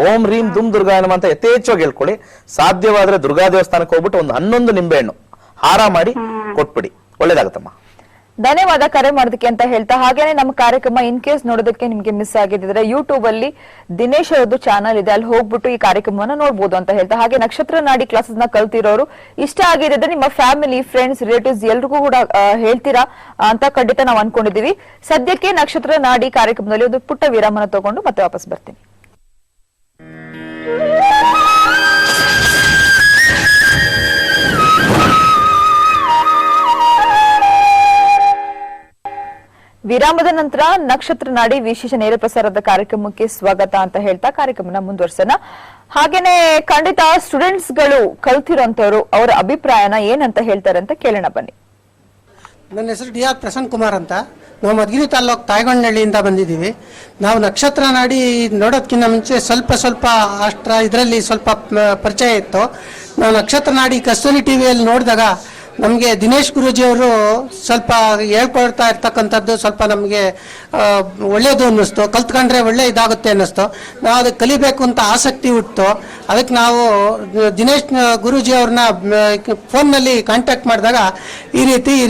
ಓಂ ರೀಂ ದುಮ್ ದುರ್ಗಾಯನಮ ಅಂತ ಯಥೇಚ್ಛವಾಗಿ ಹೇಳ್ಕೊಳ್ಳಿ. ಸಾಧ್ಯವಾದ್ರೆ ದುರ್ಗಾ ದೇವಸ್ಥಾನಕ್ಕೆ ಹೋಗ್ಬಿಟ್ಟು ಒಂದು 11 ನಿಂಬೆಹಣ್ಣು ಹಾರ ಮಾಡಿ ಕೊಟ್ಬಿಡಿ, ಒಳ್ಳೇದಾಗತ್ತಮ್ಮ. ಧನ್ಯವಾದ ಕರೆ ಮಾಡೋದಕ್ಕೆ ಅಂತ ಹೇಳ್ತಾ ಹಾಗೇನೆ ನಮ್ಮ ಕಾರ್ಯಕ್ರಮ ಇನ್ ಕೇಸ್ ನೋಡೋದಕ್ಕೆ ನಿಮ್ಗೆ ಮಿಸ್ ಆಗಿದ್ರೆ ಯೂಟ್ಯೂಬ್ ಅಲ್ಲಿ ದಿನೇಶ್ ಅವರದ್ದು ಚಾನಲ್ ಇದೆ, ಅಲ್ಲಿ ಹೋಗ್ಬಿಟ್ಟು ಈ ಕಾರ್ಯಕ್ರಮವನ್ನ ನೋಡ್ಬೋದು ಅಂತ ಹೇಳ್ತಾ ಹಾಗೆ ನಕ್ಷತ್ರ ನಾಡಿ ಕ್ಲಾಸಸ್ ನ ಕಲ್ತಿರೋರು ಇಷ್ಟ ಆಗಿದ್ರೆ ನಿಮ್ಮ ಫ್ಯಾಮಿಲಿ ಫ್ರೆಂಡ್ಸ್ ರಿಲೇಟಿವ್ಸ್ ಎಲ್ರಿಗೂ ಕೂಡ ಹೇಳ್ತೀರಾ ಅಂತ ಖಂಡಿತ ನಾವು ಅನ್ಕೊಂಡಿದೀವಿ. ಸದ್ಯಕ್ಕೆ ನಕ್ಷತ್ರ ನಾಡಿ ಕಾರ್ಯಕ್ರಮದಲ್ಲಿ ಒಂದು ಪುಟ್ಟ ವಿರಾಮನ ತಗೊಂಡು ಮತ್ತೆ ವಾಪಸ್ ಬರ್ತೀನಿ. ವಿರಾಮದ ನಂತರ ನಕ್ಷತ್ರ ನಾಡಿ ವಿಶೇಷ ನೇರ ಪ್ರಸಾರದ ಕಾರ್ಯಕ್ರಮಕ್ಕೆ ಸ್ವಾಗತ ಅಂತ ಹೇಳ್ತಾ ಕಾರ್ಯಕ್ರಮನ ಮುಂದುವರ್ಸೋಣ. ಹಾಗೇನೆ ಖಂಡಿತ ಸ್ಟೂಡೆಂಟ್ಸ್ ಗಳು ಕಲ್ತಿರೋಂತವ್ರು ಅವರ ಅಭಿಪ್ರಾಯನ ಏನಂತ ಹೇಳ್ತಾರೆ ಅಂತ ಕೇಳೋಣ ಬನ್ನಿ. ನನ್ನ ಹೆಸರು DR ಪ್ರಸನ್ನ ಕುಮಾರ್ ಅಂತ. ನಾವು ಮಧುಗಿರಿ ತಾಲೂಕು ತಾಯಗೊಂಡನಹಳ್ಳಿಯಿಂದ ಬಂದಿದ್ದೀವಿ. ನಾವು ನಕ್ಷತ್ರ ನಾಡಿ ನೋಡೋದಕ್ಕಿಂತ ಮುಂಚೆ ಸ್ವಲ್ಪ ಅಷ್ಟರ ಇದರಲ್ಲಿ ಸ್ವಲ್ಪ ಪರಿಚಯ ಇತ್ತು. ನಾವು ನಕ್ಷತ್ರ ನಾಡಿ ಕಸ್ತೂರಿ ಟಿವಿಯಲ್ಲಿ ನೋಡಿದಾಗ ನಮಗೆ ದಿನೇಶ್ ಗುರೂಜಿಯವರು ಸ್ವಲ್ಪ ಹೇಳ್ಕೊಳ್ತಾ ಇರ್ತಕ್ಕಂಥದ್ದು ಸ್ವಲ್ಪ ನಮಗೆ ಒಳ್ಳೆಯದು ಅನ್ನಿಸ್ತು. ಕಲ್ತ್ಕೊಂಡ್ರೆ ಒಳ್ಳೆ ಇದಾಗುತ್ತೆ ಅನ್ನಿಸ್ತು. ನಾವು ಅದಕ್ಕೆ ಕಲಿಬೇಕು ಅಂತ ಆಸಕ್ತಿ ಹುಟ್ಟಿತು. ಅದಕ್ಕೆ ನಾವು ದಿನೇಶ್ ಗುರೂಜಿಯವ್ರನ್ನ ಫೋನ್ನಲ್ಲಿ ಕಾಂಟ್ಯಾಕ್ಟ್ ಮಾಡಿದಾಗ ಈ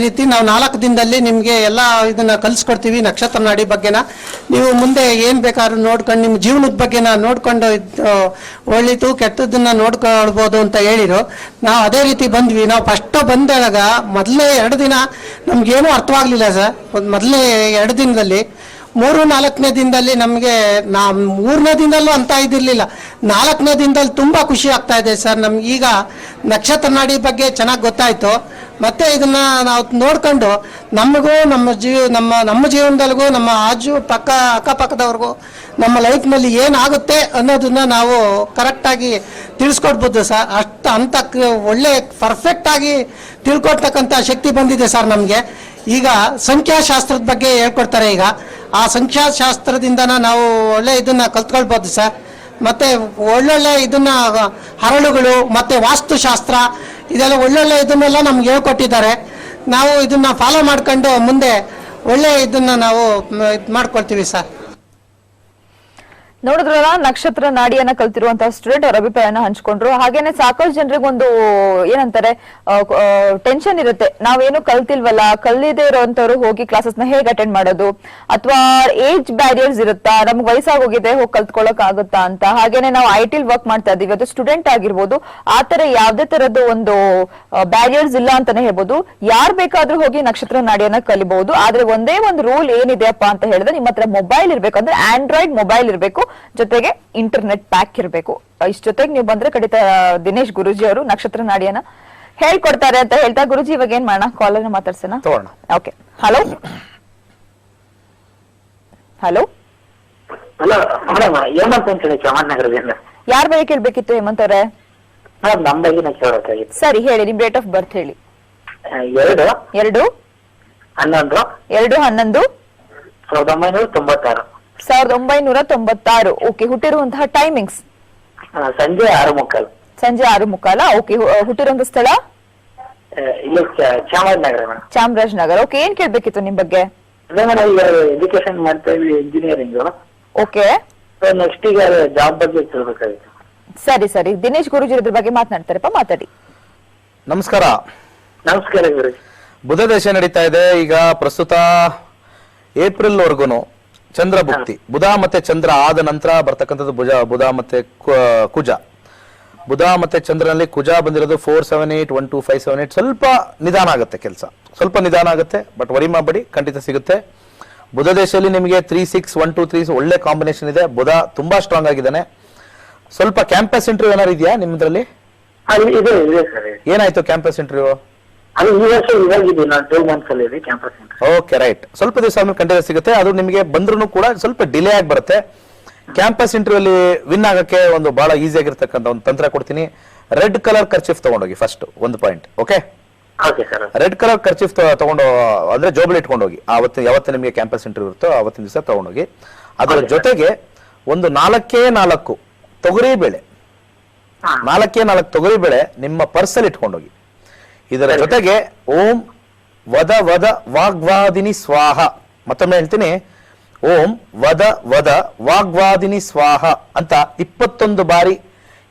ರೀತಿ ನಾವು 4 ದಿನದಲ್ಲಿ ನಿಮಗೆ ಎಲ್ಲ ಇದನ್ನು ಕಲಿಸ್ಕೊಡ್ತೀವಿ, ನಕ್ಷತ್ರ ನಾಡಿ ಬಗ್ಗೆನ ನೀವು ಮುಂದೆ ಏನು ಬೇಕಾದ್ರೂ ನೋಡ್ಕೊಂಡು ನಿಮ್ಮ ಜೀವನದ ಬಗ್ಗೆನ ನೋಡ್ಕೊಂಡು ಒಳ್ಳೆದು ಕೆಟ್ಟದನ್ನ ನೋಡ್ಕೊಳ್ಬೋದು ಅಂತ ಹೇಳಿರು. ನಾವು ಅದೇ ರೀತಿ ಬಂದ್ವಿ. ನಾವು ಫಸ್ಟ್ ಬಂದಾಗ ಮೊದಲೇ 2 ದಿನ ನಮ್ಗೇನೂ ಅರ್ಥವಾಗ್ಲಿಲ್ಲ ಸರ್. ಮೊದಲೇ 2 ದಿನದಲ್ಲಿ 3-4ನೇ ದಿನದಲ್ಲಿ ನಮಗೆ 3ನೇ ದಿನದಲ್ಲೂ ಅಂತ ಇದಿರಲಿಲ್ಲ. 4ನೇ ದಿನದಲ್ಲಿ ತುಂಬ ಖುಷಿ ಆಗ್ತಾ ಇದೆ ಸರ್. ನಮ್ಗೆ ಈಗ ನಕ್ಷತ್ರ ನಾಡಿ ಬಗ್ಗೆ ಚೆನ್ನಾಗಿ ಗೊತ್ತಾಯ್ತು. ಮತ್ತೆ ಇದನ್ನ ನಾವು ನೋಡ್ಕೊಂಡು ನಮಗೂ ನಮ್ಮ ಜೀವನದಲ್ಲಿಗೂ ನಮ್ಮ ಅಕ್ಕಪಕ್ಕದವ್ರಿಗೂ ನಮ್ಮ ಲೈಫ್ನಲ್ಲಿ ಏನಾಗುತ್ತೆ ಅನ್ನೋದನ್ನ ನಾವು ಕರೆಕ್ಟಾಗಿ ತಿಳಿಸ್ಕೊಡ್ಬೋದು ಸರ್. ಅಂತ ಒಳ್ಳೆ ಪರ್ಫೆಕ್ಟಾಗಿ ತಿಳ್ಕೊಡ್ತಕ್ಕಂಥ ಶಕ್ತಿ ಬಂದಿದೆ ಸರ್ ನಮಗೆ. ಈಗ ಸಂಖ್ಯಾಶಾಸ್ತ್ರದ ಬಗ್ಗೆ ಹೇಳ್ಕೊಡ್ತಾರೆ. ಈಗ ಆ ಸಂಖ್ಯಾಶಾಸ್ತ್ರದಿಂದ ನಾವು ಒಳ್ಳೆ ಇದನ್ನ ಕಲ್ತ್ಕೊಳ್ಬೋದು ಸರ್. ಮತ್ತೆ ಒಳ್ಳೊಳ್ಳೆ ಇದನ್ನ ಹರಳುಗಳು ಮತ್ತೆ ವಾಸ್ತುಶಾಸ್ತ್ರ ಇದೆಲ್ಲ ಒಳ್ಳೊಳ್ಳೆ ಇದನ್ನೆಲ್ಲ ನಮ್ಗೆ ಹೇಳ್ಕೊಟ್ಟಿದ್ದಾರೆ. ನಾವು ಇದನ್ನ ಫಾಲೋ ಮಾಡ್ಕೊಂಡು ಮುಂದೆ ಒಳ್ಳೆ ಇದನ್ನ ನಾವು ಇದು ಮಾಡ್ಕೊಳ್ತೀವಿ ಸರ್. ನೋಡಿದ್ರಲ್ಲ, ನಕ್ಷತ್ರ ನಾಡಿಯನ್ನ ಕಲ್ತಿರುವಂತಹ ಸ್ಟೂಡೆಂಟ್ ಅವರ ಅಭಿಪ್ರಾಯನ ಹಂಚ್ಕೊಂಡ್ರು. ಹಾಗೇನೆ ಸಾಕಷ್ಟು ಜನರಿಗೆ ಒಂದು ಏನಂತಾರೆ ಟೆನ್ಷನ್ ಇರುತ್ತೆ, ನಾವೇನು ಕಲ್ತಿಲ್ವಲ್ಲ, ಕಲಿದೇ ಇರೋಂತವ್ರು ಹೋಗಿ ಕ್ಲಾಸಸ್ ನ ಹೇಗೆ ಅಟೆಂಡ್ ಮಾಡೋದು, ಅಥವಾ ಏಜ್ ಬ್ಯಾರಿಯರ್ಸ್ ಇರುತ್ತಾ, ನಮ್ಗೆ ವಯಸ್ಸಾಗೋಗಿದೆ ಹೋಗಿ ಕಲ್ತ್ಕೊಳ್ಳೋಕ್ ಆಗುತ್ತಾ ಅಂತ. ಹಾಗೇನೆ ನಾವು IT ವರ್ಕ್ ಮಾಡ್ತಾ ಇದೀವಿ, ಅದು ಸ್ಟೂಡೆಂಟ್ ಆಗಿರ್ಬೋದು, ಆತರ ಯಾವ್ದೇ ತರದ್ದು ಒಂದು ಬ್ಯಾರಿಯರ್ಸ್ ಇಲ್ಲ ಅಂತಾನೆ ಹೇಳ್ಬೋದು. ಯಾರ್ ಬೇಕಾದ್ರೂ ಹೋಗಿ ನಕ್ಷತ್ರ ನಾಡಿಯನ್ನ ಕಲಿಬಹುದು. ಆದ್ರೆ ಒಂದೇ ಒಂದು ರೂಲ್ ಏನಿದೆಯಪ್ಪ ಅಂತ ಹೇಳಿದ್ರೆ, ನಿಮ್ಮ ಹತ್ರ ಮೊಬೈಲ್ ಇರ್ಬೇಕು, ಅಂದ್ರೆ ಆಂಡ್ರಾಯ್ಡ್ ಮೊಬೈಲ್ ಇರ್ಬೇಕು, ಜೊತೆಗೆ ಇಂಟರ್ನೆಟ್ ಪ್ಯಾಕ್ ಇರಬೇಕು. ಇಷ್ಟ ಜೊತೆಗೆ ನೀವು ಬಂದ್ರೆ ಖಂಡಿತ ದಿನೇಶ್ ಗುರುಜಿ ಅವರು ನಕ್ಷತ್ರ ನಾಡಿಯನ್ನ ಹೇಳ್ಕೊಡ್ತಾರೆ ಅಂತ ಹೇಳ್ತಾ, ಗುರುಜಿ ಇವಾಗ ಏನ್ ಮಾಡೋಣ, ಕಾಲರ್ ಮಾತಾಡ್ಸೋಣ. Okay, hello hello hello madam, Hemanth ಅಂತ ಹೇಳಿ ಚಾಮರಾಜನಗರದಿಂದ. ಯಾರ ಬಗ್ಗೆ ಕೇಳ್ಬೇಕಿತ್ತು ಹೇಮಂತ್ ಅವರೇ? ಮೇಡಮ್ ನಮ್ಮ ಬಗ್ಗೆ ಕೇಳಬೇಕಾಗಿತ್ತು. ಸರಿ ಹೇಳಿ, ನಿಮ್ ಡೇಟ್ ಆಫ್ ಬರ್ತ್ ಹೇಳಿ. 2/11/1996. 1996. ಓಕೆ, ಹುಟ್ಟಿರುವಂತಹ ಟೈಮಿಂಗ್ಸ್? ಸಂಜೆ 6:15. ಸಂಜೆ 6:15. ಓಕೆ, ಹುಟ್ಟಿರುವಂತಹ ಸ್ಥಳ? ಇಲ್ಲಿ ಚಾಮರಾಜನಗರ ಮೇಡಮ್. ಚಾಮರಾಜನಗರ. ಓಕೆ, ಏನ್ ಕೇಳ್ಬೇಕಿತ್ತು ನಿಮ್ ಬಗ್ಗೆ? ಅದೇ ಮೇಡಮ್, ಈಗ ಎಜುಕೇಶನ್ ಮಾಡ್ತಾ ಇದ್ವಿ, ಇಂಜಿನಿಯರಿಂಗ್. ಓಕೆ, ನೆಕ್ಸ್ಟ್ ಈಗ ಜಾಬ್ ಬಗ್ಗೆ ಕೇಳಬೇಕಾಗಿತ್ತು. ಸರಿ, ದಿನೇಶ್ ಗುರುಜಿ ಇದ್ರ ಬಗ್ಗೆ ಮಾತನಾಡ್ತಾರಪ್ಪ, ಮಾತಾಡಿ. ನಮಸ್ಕಾರ. ನಮಸ್ಕಾರ ಗುರುಜಿ. ಬುಧ ದೇಶ ನಡೀತಾ ಇದೆ ಈಗ ಪ್ರಸ್ತುತ ಏಪ್ರಿಲ್ ವರ್ಗುನು ಚಂದ್ರ ಭುಕ್ತಿ. ಬುಧ ಮತ್ತೆ ಚಂದ್ರ ಆದ ನಂತರ ಬರ್ತಕ್ಕಂಥದ್ದು ಬುಧ ಮತ್ತೆ ಕುಜ. ಬುಧ ಮತ್ತೆ ಚಂದ್ರನಲ್ಲಿ ಕುಜ ಬಂದಿರೋದು 478 1257. ಸ್ವಲ್ಪ ನಿಧಾನ ಆಗುತ್ತೆ ಕೆಲಸ, ಸ್ವಲ್ಪ ನಿಧಾನ ಆಗುತ್ತೆ, ಬಟ್ ವರಿ ಮಾಡಬೇಡಿ, ಖಂಡಿತ ಸಿಗುತ್ತೆ. ಬುಧ ದೇಶದಲ್ಲಿ ನಿಮಗೆ 3612 ಒಳ್ಳೆ ಕಾಂಬಿನೇಷನ್ ಇದೆ. ಬುಧ ತುಂಬಾ ಸ್ಟ್ರಾಂಗ್ ಆಗಿದ್ದಾನೆ. ಸ್ವಲ್ಪ ಕ್ಯಾಂಪಸ್ ಇಂಟರ್ವ್ಯೂ ಏನಾರು ಇದೆಯಾ ನಿಮ್ಮದ್ರಲ್ಲಿ? ಇದೆ ಸರ್. ಏನಾಯ್ತು ಕ್ಯಾಂಪಸ್ ಇಂಟರ್ವ್ಯೂ? ಅದು ಈ ವರ್ಷ ಇವಾಗಿದೆ, ನಾನು 2 months ಅಲ್ಲಿ ಇದೆ ಕ್ಯಾಂಪಸ್ ಇಂಟರ್ವ್ಯೂ. Okay, right. ಸ್ವಲ್ಪ ದಿವಸ ಆದ್ಮೇಲೆ ಖಂಡಿತ ಸಿಗುತ್ತೆ. ಅದು ನಿಮಗೆ ಬಂದ್ರೂ ಕೂಡ ಸ್ವಲ್ಪ ಡಿಲೇ ಆಗಿ ಬರುತ್ತೆ. ಕ್ಯಾಂಪಸ್ ಇಂಟರ್ವ್ಯೂ ಅಲ್ಲಿ ವಿನ್ ಆಗಕ್ಕೆ ಒಂದು ಬಹಳ ಈಸಿ ಆಗಿರ್ತಕ್ಕಂಥ ಒಂದು ತಂತ್ರ ಕೊಡ್ತೀನಿ. ರೆಡ್ ಕಲರ್ ಕರ್ಚಿಫ್ ತಗೊಂಡೋಗಿ ಫಸ್ಟ್, ಒಂದು point. Okay, red colour kerchief ತಗೊಂಡು, ಅಂದ್ರೆ ಜೋಬಲ್ಲಿ ಇಟ್ಕೊಂಡು ಹೋಗಿ. ಯಾವತ್ತು ನಿಮಗೆ ಕ್ಯಾಂಪಸ್ ಇಂಟರ್ವ್ಯೂ ಇರುತ್ತೋ ಅವತ್ತಿನ ದಿವಸ ತಗೊಂಡೋಗಿ. ಅದರ ಜೊತೆಗೆ ಒಂದು 4 ತೊಗರಿ ಬೇಳೆ, 4 ತೊಗರಿ ಬೇಳೆ ನಿಮ್ಮ ಪರ್ಸಲ್ಲಿ ಇಟ್ಕೊಂಡೋಗಿ. ಇದರ ಜೊತೆಗೆ ಓಂ ವದ ವದ ವಾಗ್ವಾದಿನಿ ಸ್ವಾಹ, ಮತ್ತೊಮ್ಮೆ ಹೇಳ್ತೀನಿ, ಓಂ ವದ ವದ ವಾಗ್ವಾದಿನಿ ಸ್ವಾಹ ಅಂತ 21 ಬಾರಿ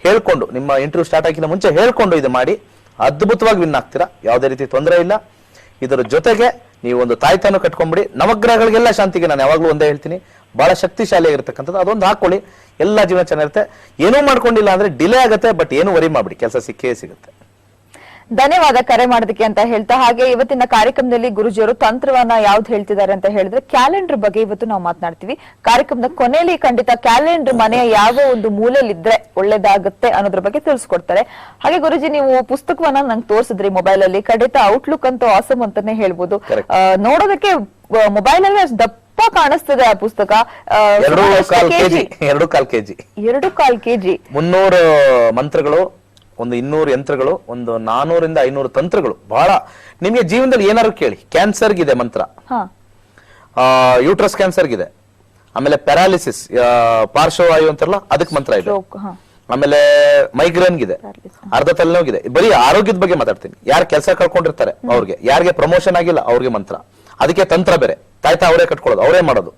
ಹೇಳ್ಕೊಂಡು, ನಿಮ್ಮ ಇಂಟರ್ವ್ಯೂ ಸ್ಟಾರ್ಟ್ ಆಗಿನ ಮುಂಚೆ ಹೇಳ್ಕೊಂಡು ಇದು ಮಾಡಿ, ಅದ್ಭುತವಾಗಿ ವಿನ್ ಆಗ್ತೀರಾ. ಯಾವುದೇ ರೀತಿ ತೊಂದರೆ ಇಲ್ಲ. ಇದರ ಜೊತೆಗೆ ನೀವು ಒಂದು ತಾಯ್ತಾನು ಕಟ್ಕೊಂಡ್ಬಿಡಿ. ನವಗ್ರಹಗಳಿಗೆಲ್ಲ ಶಾಂತಿಗೆ ನಾನು ಯಾವಾಗ್ಲೂ ಒಂದೇ ಹೇಳ್ತೀನಿ, ಬಹಳ ಶಕ್ತಿಶಾಲಿಯಾಗಿರ್ತಕ್ಕಂಥದ್ದು. ಅದೊಂದು ಹಾಕೊಳ್ಳಿ, ಎಲ್ಲ ಜೀವನ ಚೆನ್ನಾಗಿರುತ್ತೆ. ಏನೂ ಮಾಡ್ಕೊಂಡಿಲ್ಲ ಅಂದ್ರೆ ಡಿಲೇ ಆಗುತ್ತೆ, ಬಟ್ ಏನು ವರಿ ಮಾಡ್ಬಿಡಿ, ಕೆಲಸ ಸಿಕ್ಕೇ ಸಿಗುತ್ತೆ. ಧನ್ಯವಾದ ಕರೆ ಮಾಡೋದಕ್ಕೆ ಅಂತ ಹೇಳ್ತಾ. ಹಾಗೆ ಇವತ್ತಿನ ಕಾರ್ಯಕ್ರಮದಲ್ಲಿ ಗುರುಜಿಯವರು ತಂತ್ರವನ್ನ ಯಾವ್ದು ಹೇಳ್ತಿದ್ದಾರೆ ಅಂತ ಹೇಳಿದ್ರೆ, ಕ್ಯಾಲೆಂಡರ್ ಬಗ್ಗೆ ಇವತ್ತು ನಾವು ಮಾತನಾಡ್ತೀವಿ. ಕಾರ್ಯಕ್ರಮದ ಕೊನೆಯಲ್ಲಿ ಖಂಡಿತ ಕ್ಯಾಲೆಂಡರ್ ಮನೆಯ ಯಾವ ಒಂದು ಮೂಲೆಯಲ್ಲಿದ್ರೆ ಒಳ್ಳೇದಾಗುತ್ತೆ ಅನ್ನೋದ್ರ ಬಗ್ಗೆ ತಿಳಿಸ್ಕೊಡ್ತಾರೆ. ಹಾಗೆ ಗುರುಜಿ, ನೀವು ಪುಸ್ತಕವನ್ನ ನಂಗೆ ತೋರಿಸಿದ್ರಿ ಮೊಬೈಲ್ ಅಲ್ಲಿ, ಖಂಡಿತ ಔಟ್ಲುಕ್ ಅಂತ ಆಸಮ್ ಅಂತಾನೆ ಹೇಳ್ಬೋದು. ನೋಡೋದಕ್ಕೆ ಮೊಬೈಲ್ ಅಲ್ಲಿ ಅಷ್ಟು ದಪ್ಪ ಕಾಣಿಸ್ತದೆ ಆ ಪುಸ್ತಕ. 2.25 kg 2.25 kg 300 ಮಂತ್ರಗಳು, ಒಂದು 200 ಯಂತ್ರಗಳು, ಒಂದು 400 ರಿಂದ 500 ತಂತ್ರಗಳು. ಬಹಳ ನಿಮಗೆ ಜೀವನದಲ್ಲಿ ಏನಾದ್ರು ಕೇಳಿ, ಕ್ಯಾನ್ಸರ್ಗಿದೆ ಮಂತ್ರ, ಯೂಟ್ರಸ್ ಕ್ಯಾನ್ಸರ್ಗಿದೆ, ಆಮೇಲೆ ಪ್ಯಾರಾಲಿಸಿಸ್ ಪಾರ್ಶ್ವವಾಯು ಅಂತಾರಲ್ಲ ಅದಕ್ಕೆ ಮಂತ್ರ ಇದೆ, ಆಮೇಲೆ ಮೈಗ್ರೇನ್ಗಿದೆ, ಅರ್ಧ ತಲೆನೋವಿದೆ. ಬರೀ ಆರೋಗ್ಯದ ಬಗ್ಗೆ ಮಾತಾಡ್ತೀನಿ. ಯಾರು ಕೆಲಸ ಕಳ್ಕೊಂಡಿರ್ತಾರೆ ಅವ್ರಿಗೆ, ಯಾರಿಗೆ ಪ್ರಮೋಷನ್ ಆಗಿಲ್ಲ ಅವ್ರಿಗೆ ಮಂತ್ರ, ಅದಕ್ಕೆ ತಂತ್ರ ಬೇರೆ. ತಾಯ್ತಾ ಅವರೇ ಕಟ್ಕೊಳ್ಳೋದು, ಅವರೇ ಮಾಡೋದು.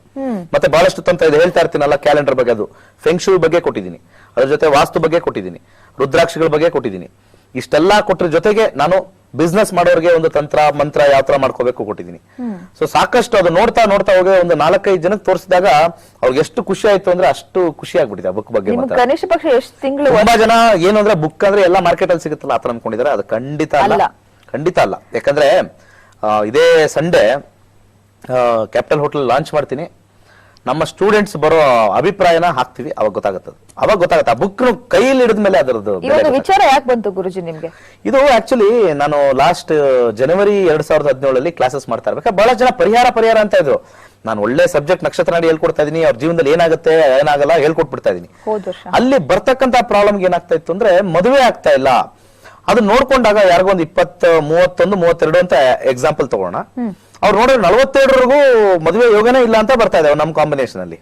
ಮತ್ತೆ ಬಹಳಷ್ಟು ತಂತ್ರ ಇದೆ, ಹೇಳ್ತಾ ಇರ್ತೀನಲ್ಲ ಕ್ಯಾಲೆಂಡರ್ ಬಗ್ಗೆ. ಅದು ಫೆಂಕ್ಷೂ ಬಗ್ಗೆ ಕೊಟ್ಟಿದ್ದೀನಿ, ಅದ್ರ ಜೊತೆ ವಾಸ್ತು ಬಗ್ಗೆ ಕೊಟ್ಟಿದ್ದೀನಿ, ರುದ್ರಾಕ್ಷಿಗಳ ಬಗ್ಗೆ ಕೊಟ್ಟಿದ್ದೀನಿ. ಇಷ್ಟೆಲ್ಲ ಕೊಟ್ಟರ ಜೊತೆಗೆ ನಾನು ಬಿಸ್ನೆಸ್ ಮಾಡೋರಿಗೆ ಒಂದು ತಂತ್ರ ಮಂತ್ರ ಯಾವ ತರ ಮಾಡ್ಕೋಬೇಕು ಕೊಟ್ಟಿದ್ದೀನಿ. ಸೊ ಸಾಕಷ್ಟು ಅದು ನೋಡ್ತಾ ಹೋಗಿ ಒಂದು 4-5 ಜನಕ್ಕೆ ತೋರಿಸಿದಾಗ ಅವ್ರಿಗೆ ಎಷ್ಟು ಖುಷಿ ಆಯ್ತು ಅಂದ್ರೆ ಅಷ್ಟು ಖುಷಿ ಆಗ್ಬಿಟ್ಟಿದೆ ಆ ಬುಕ್ ಬಗ್ಗೆ. ಕನಿಷ್ಠ ಪಕ್ಷ ಎಷ್ಟು ತಿಂಗಳು? ತುಂಬಾ ಜನ ಏನು ಅಂದ್ರೆ ಬುಕ್ ಅಂದ್ರೆ ಎಲ್ಲ ಮಾರ್ಕೆಟ್ ಅಲ್ಲಿ ಸಿಗುತ್ತಲ್ಲ ಆತರ ಅನ್ಕೊಂಡಿದ್ದಾರೆ. ಅದು ಖಂಡಿತ ಅಲ್ಲ, ಖಂಡಿತ ಅಲ್ಲ. ಯಾಕಂದ್ರೆ ಇದೇ ಸಂಡೇ ಕ್ಯಾಪಿಟಲ್ ಹೋಟೆಲ್ ಲಾಂಚ್ ಮಾಡ್ತೀನಿ. ನಮ್ಮ ಸ್ಟೂಡೆಂಟ್ಸ್ ಬರೋ ಅಭಿಪ್ರಾಯನ ಹಾಕ್ತಿವಿ, ಅವಾಗ ಗೊತ್ತಾಗುತ್ತೆ. ಆ ಬುಕ್ ಕೈಯಲ್ಲಿ ಹಿಡಿದ ಮೇಲೆ ಅದರದ್ದು ವಿಚಾರ ಯಾಕೆ ಬಂತು ಗುರುಜಿ ನಿಮ್ಗೆ? ಇದು ಆಕ್ಚುಲಿ ನಾನು ಲಾಸ್ಟ್ ಜನವರಿ 2017 ಕ್ಲಾಸಸ್ ಮಾಡ್ತಾ ಇರ್ಬೇಕಾ ಬಹಳ ಜನ ಪರಿಹಾರ ಅಂತ ಇದ್ರು. ನಾನು ಒಳ್ಳೆ ಸಬ್ಜೆಕ್ಟ್ ನಕ್ಷತ್ರ ನಾಡಿ ಹೇಳ್ಕೊಡ್ತಾ ಇದೀನಿ, ಅವ್ರ ಜೀವನದಲ್ಲಿ ಏನಾಗುತ್ತೆ ಏನಾಗಲ್ಲ ಹೇಳ್ಕೊಟ್ಬಿಡ್ತಾ ಇದೀನಿ. ಅಲ್ಲಿ ಬರ್ತಕ್ಕಂತ ಪ್ರಾಬ್ಲಮ್ ಏನಾಗ್ತಾ ಇತ್ತು ಅಂದ್ರೆ ಮದುವೆ ಆಗ್ತಾ ಇಲ್ಲ. ಅದು ನೋಡ್ಕೊಂಡಾಗ ಯಾರಿಗೋ ಒಂದು 20, 31, 32 ಅಂತ ಎಕ್ಸಾಂಪಲ್ ತಗೋಣ. ಅವ್ರು ನೋಡಿದ್ರೆ 47ವರೆಗೂ ಮದುವೆ ಯೋಗನೇ ಇಲ್ಲ ಅಂತ ಬರ್ತಾ ಇದಾವೆ ನಮ್ಮ ಕಾಂಬಿನೇಷನ್ ಅಲ್ಲಿ.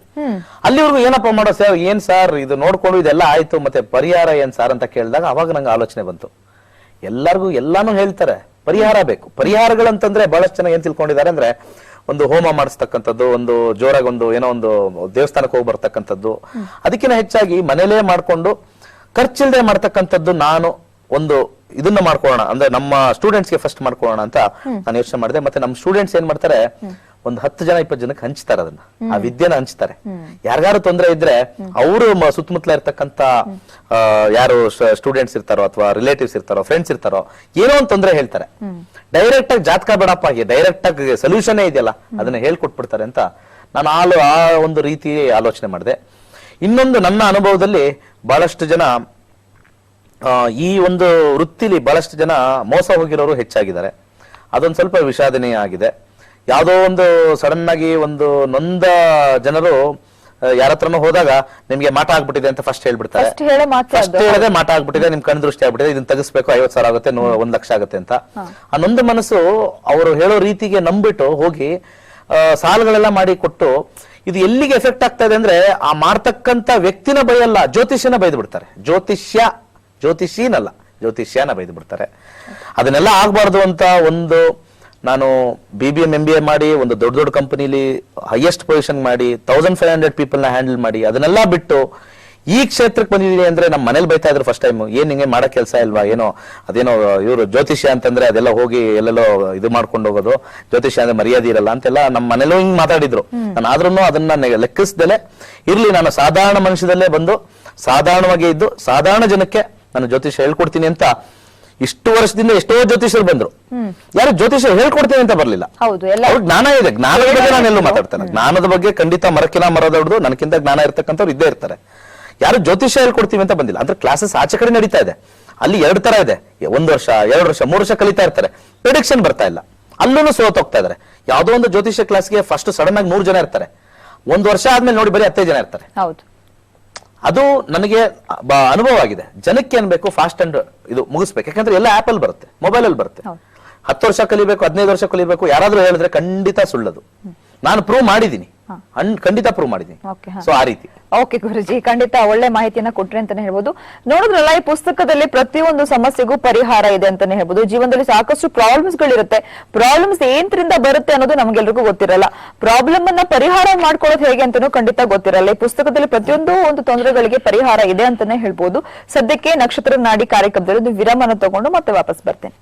ಅಲ್ಲಿವರೆಗೂ ಏನಪ್ಪಾ ಮಾಡೋ ಸರ್, ಏನ್ ಸಾರ್ ಇದು ನೋಡ್ಕೊಂಡು ಇದೆಲ್ಲ ಆಯ್ತು, ಮತ್ತೆ ಪರಿಹಾರ ಏನ್ ಸಾರ್ ಅಂತ ಕೇಳಿದಾಗ ಅವಾಗ ನಂಗೆ ಆಲೋಚನೆ ಬಂತು. ಎಲ್ಲಾರ್ಗು ಎಲ್ಲಾನು ಹೇಳ್ತಾರೆ, ಪರಿಹಾರ ಬೇಕು. ಪರಿಹಾರಗಳಂತಂದ್ರೆ ಬಹಳಷ್ಟು ಜನ ಏನ್ ತಿಳ್ಕೊಂಡಿದ್ದಾರೆ ಅಂದ್ರೆ ಒಂದು ಹೋಮ ಮಾಡಿಸ್ತಕ್ಕಂಥದ್ದು, ಒಂದು ಜೋರಾಗಿ ಒಂದು ಏನೋ ಒಂದು ದೇವಸ್ಥಾನಕ್ಕೆ ಹೋಗಿ ಬರ್ತಕ್ಕಂಥದ್ದು, ಅದಕ್ಕಿಂತ ಹೆಚ್ಚಾಗಿ ಮನೇಲೇ ಮಾಡ್ಕೊಂಡು ಖರ್ಚಿಲ್ದೆ ಮಾಡ್ತಕ್ಕಂಥದ್ದು ನಾನು ಒಂದು ಇದನ್ನ ಮಾಡ್ಕೊಳ್ಳೋಣ, ಅಂದ್ರೆ ನಮ್ಮ ಸ್ಟೂಡೆಂಟ್ಸ್ ಗೆ ಫಸ್ಟ್ ಮಾಡ್ಕೊಳ್ಳೋಣ ಅಂತ ನಾನು ಯೋಚನೆ ಮಾಡಿದೆ. ಮತ್ತೆ ನಮ್ಮ ಸ್ಟೂಡೆಂಟ್ಸ್ ಏನ್ ಮಾಡ್ತಾರೆ, ಒಂದು 10 ಜನ 20 ಜನಕ್ಕೆ ಹಂಚ್ತಾರೆ ಅದನ್ನ, ಆ ವಿದ್ಯೆನ ಹಂಚ್ತಾರೆ. ಯಾರಿಗಾರು ತೊಂದರೆ ಇದ್ರೆ ಅವರು ಸುತ್ತಮುತ್ತಲ ಇರ್ತಕ್ಕಂತ ಯಾರು ಸ್ಟೂಡೆಂಟ್ಸ್ ಇರ್ತಾರೋ ಅಥವಾ ರಿಲೇಟಿವ್ಸ್ ಇರ್ತಾರೋ ಫ್ರೆಂಡ್ಸ್ ಇರ್ತಾರೋ ಏನೋ ಒಂದು ತೊಂದರೆ ಹೇಳ್ತಾರೆ. ಡೈರೆಕ್ಟ್ ಆಗಿ ಜಾತಕ ಬೇಡಪ್ಪ, ಡೈರೆಕ್ಟ್ ಆಗಿ ಸೊಲ್ಯೂಷನ್ ಇದೆಯಲ್ಲ ಅದನ್ನ ಹೇಳ್ಕೊಟ್ಬಿಡ್ತಾರೆ ಅಂತ ನಾನು ಆ ಒಂದು ರೀತಿ ಆಲೋಚನೆ ಮಾಡಿದೆ. ಇನ್ನೊಂದು ನನ್ನ ಅನುಭವದಲ್ಲಿ ಬಹಳಷ್ಟು ಜನ ಈ ಒಂದು ವೃತ್ತಿಲಿ ಬಹಳಷ್ಟು ಜನ ಮೋಸ ಹೋಗಿರೋರು ಹೆಚ್ಚಾಗಿದ್ದಾರೆ. ಅದೊಂದು ಸ್ವಲ್ಪ ವಿಷಾದನೀಯ ಆಗಿದೆ. ಯಾವುದೋ ಒಂದು ಸಡನ್ ಆಗಿ ಒಂದು ನೊಂದ ಜನರು ಯಾರ ಹತ್ರನೂ ಹೋದಾಗ ನಿಮ್ಗೆ ಮಾಟ ಆಗ್ಬಿಟ್ಟಿದೆ ಅಂತ ಫಸ್ಟ್ ಹೇಳ್ಬಿಡ್ತಾರೆ. ಫಸ್ಟ್ ಹೇಳದೆ ಮಾಟ ಆಗ್ಬಿಟ್ಟಿದೆ, ನಿಮ್ ಕಣ್ ದೃಷ್ಟಿ ಆಗ್ಬಿಟ್ಟಿದೆ, ಇದನ್ನ ತೆಗಿಸ್ಬೇಕು, 50,000 ಆಗುತ್ತೆ, 1 ಲಕ್ಷ ಆಗುತ್ತೆ ಅಂತ. ಆ ನೊಂದ ಮನಸ್ಸು ಅವರು ಹೇಳೋ ರೀತಿಗೆ ನಂಬಿಟ್ಟು ಹೋಗಿ ಸಾಲಗಳೆಲ್ಲ ಮಾಡಿ ಕೊಟ್ಟು ಇದು ಎಲ್ಲಿಗೆ ಎಫೆಕ್ಟ್ ಆಗ್ತಾ ಇದೆ ಅಂದ್ರೆ ಆ ಮಾಡ್ತಕ್ಕಂತ ವ್ಯಕ್ತಿನ ಬೈಯಲ್ಲ, ಜ್ಯೋತಿಷ್ಯನ ಬೈದು ಬಿಡ್ತಾರೆ. ಜ್ಯೋತಿಷಿನಲ್ಲ, ಜ್ಯೋತಿಷ್ಯನ ಬೈದು ಬಿಡ್ತಾರೆ. ಅದನ್ನೆಲ್ಲ ಆಗ್ಬಾರ್ದು ಅಂತ ಒಂದು ನಾನು BBM MBA ಮಾಡಿ ಒಂದು ದೊಡ್ಡ ದೊಡ್ಡ ಕಂಪನಿಲಿ ಹೈಯೆಸ್ಟ್ ಪೊಸಿಷನ್ ಮಾಡಿ 1500 ಪೀಪಲ್ ನ ಹ್ಯಾಂಡಲ್ ಮಾಡಿ ಅದನ್ನೆಲ್ಲ ಬಿಟ್ಟು ಈ ಕ್ಷೇತ್ರಕ್ಕೆ ಬಂದಿದ್ದೀನಿ ಅಂದ್ರೆ ನಮ್ಮ ಮನೇಲಿ ಬೈತಾ ಇದ್ರು ಫಸ್ಟ್ ಟೈಮ್, ಏನ್ ಹಿಂಗೆ ಮಾಡೋ ಕೆಲಸ ಇಲ್ವಾ, ಏನೋ ಅದೇನೋ ಇವರು ಜ್ಯೋತಿಷ್ಯ ಅಂತಂದ್ರೆ ಅದೆಲ್ಲ ಹೋಗಿ ಎಲ್ಲೆಲ್ಲೋ ಇದು ಮಾಡ್ಕೊಂಡು ಹೋಗೋದು, ಜ್ಯೋತಿಷ್ಯ ಅಂದ್ರೆ ಮರ್ಯಾದೆ ಇರಲ್ಲ ಅಂತೆಲ್ಲ ನಮ್ಮ ಮನೇಲೂ ಹಿಂಗ್ ಮಾತಾಡಿದ್ರು. ನಾನು ಆದ್ರೂ ಅದನ್ನ ಲೆಕ್ಕಿಸ್ದಲೆ ಇರ್ಲಿ, ನಾನು ಸಾಧಾರಣ ಮನುಷ್ಯದಲ್ಲೇ ಬಂದು ಸಾಧಾರಣವಾಗಿ ಇದ್ದು ಸಾಧಾರಣ ಜನಕ್ಕೆ ನಾನು ಜ್ಯೋತಿಷ್ಯ ಹೇಳ್ಕೊಡ್ತೀನಿ ಅಂತ ಇಷ್ಟು ವರ್ಷದಿಂದ ಎಷ್ಟೋ ಜ್ಯೋತಿಷರು ಬಂದ್ರು. ಯಾರು ಜ್ಯೋತಿಷ ಹೇಳ್ಕೊಡ್ತೀನಿ ಅಂತ ಬರ್ಲಿಲ್ಲ. ಅವ್ರು ಜ್ಞಾನ ಇದೆ, ಜ್ಞಾನದ ಬಗ್ಗೆ ನಾನು ಎಲ್ಲೂ ಮಾತಾಡ್ತೇನೆ. ಜ್ಞಾನದ ಬಗ್ಗೆ ಖಂಡಿತ ಮರಕ್ಕಿನ ಮರದೊಡ್ದು ನನಗಿಂತ ಜ್ಞಾನ ಇರ್ತಕ್ಕಂಥವ್ರು ಇದ್ದೇ ಇರ್ತಾರೆ. ಯಾರು ಜ್ಯೋತಿಷ ಹೇಳ್ಕೊಡ್ತೀವಿ ಅಂತ ಬಂದಿಲ್ಲ. ಅಂದ್ರೆ ಕ್ಲಾಸಸ್ ಆಚೆ ಕಡೆ ನಡೀತಾ ಇದೆ. ಅಲ್ಲಿ 2 ತರ ಇದೆ, 1 ವರ್ಷ 2 ವರ್ಷ 3 ವರ್ಷ ಕಲಿತಾ ಇರ್ತಾರೆ, ಪ್ರಿಡಿಕ್ಷನ್ ಬರ್ತಾ ಇಲ್ಲ, ಅಲ್ಲೂ ಸೋತೋಗ್ತಾ ಇದಾರೆ. ಯಾವ್ದೋ ಒಂದು ಜ್ಯೋತಿಷ ಕ್ಲಾಸ್ಗೆ ಫಸ್ಟ್ ಸಡನ್ ಆಗಿ 100 ಜನ ಇರ್ತಾರೆ, 1 ವರ್ಷ ಆದ್ಮೇಲೆ ನೋಡಿ ಬರೀ 15 ಜನ ಇರ್ತಾರೆ. ಅದು ನನಗೆ ಅನುಭವ ಆಗಿದೆ. ಜನಕ್ಕೆ ಏನ್ ಬೇಕು, ಫಾಸ್ಟ್ ಅಂಡ್ ಇದು ಮುಗಿಸ್ಬೇಕು. ಯಾಕಂದ್ರೆ ಎಲ್ಲ ಆಪ್ ಅಲ್ಲಿ ಬರುತ್ತೆ, ಮೊಬೈಲ್ ಅಲ್ಲಿ ಬರುತ್ತೆ. 10 ವರ್ಷ ಕಲಿಬೇಕು, 15 ವರ್ಷ ಕಲಿಬೇಕು ಯಾರಾದ್ರೂ ಹೇಳಿದ್ರೆ ಖಂಡಿತ ಸುಳ್ಳದು. ನಾನು ಪ್ರೂವ್ ಮಾಡಿದೀನಿ, ಖಂಡಿತ ಪ್ರೂವ್ ಮಾಡಿದೀನಿ. ಸೊ ಆ ರೀತಿ. ಓಕೆ ಗುರುಜಿ, ಖಂಡಿತ ಒಳ್ಳೆ ಮಾಹಿತಿಯನ್ನ ಕೊಟ್ರಿ ಅಂತಾನೆ ಹೇಳ್ಬೋದು. ನೋಡಿದ್ರಲ್ಲ, ಈ ಪುಸ್ತಕದಲ್ಲಿ ಪ್ರತಿಯೊಂದು ಸಮಸ್ಯೆಗೂ ಪರಿಹಾರ ಇದೆ ಅಂತಾನೆ ಹೇಳ್ಬೋದು. ಜೀವನದಲ್ಲಿ ಸಾಕಷ್ಟು ಪ್ರಾಬ್ಲಮ್ಸ್ ಗಳಿರುತ್ತೆ. ಪ್ರಾಬ್ಲಮ್ಸ್ ಏನ್ರಿಂದ ಬರುತ್ತೆ ಅನ್ನೋದು ನಮ್ಗೆಲ್ರಿಗೂ ಗೊತ್ತಿರಲ್ಲ. ಪ್ರಾಬ್ಲಮ್ ಅನ್ನ ಪರಿಹಾರ ಮಾಡ್ಕೊಳ್ಳೋದು ಹೇಗೆ ಅಂತಾನೂ ಖಂಡಿತ ಗೊತ್ತಿರಲ್ಲ. ಈ ಪುಸ್ತಕದಲ್ಲಿ ಪ್ರತಿಯೊಂದು ಒಂದು ತೊಂದರೆಗಳಿಗೆ ಪರಿಹಾರ ಇದೆ ಅಂತಾನೆ ಹೇಳ್ಬೋದು. ಸದ್ಯಕ್ಕೆ ನಕ್ಷತ್ರ ನಾಡಿ ಕಾರ್ಯಕ್ರಮದಲ್ಲಿ ಒಂದು ವಿರಾಮನ ತಗೊಂಡು ಮತ್ತೆ ವಾಪಸ್ ಬರ್ತೇನೆ.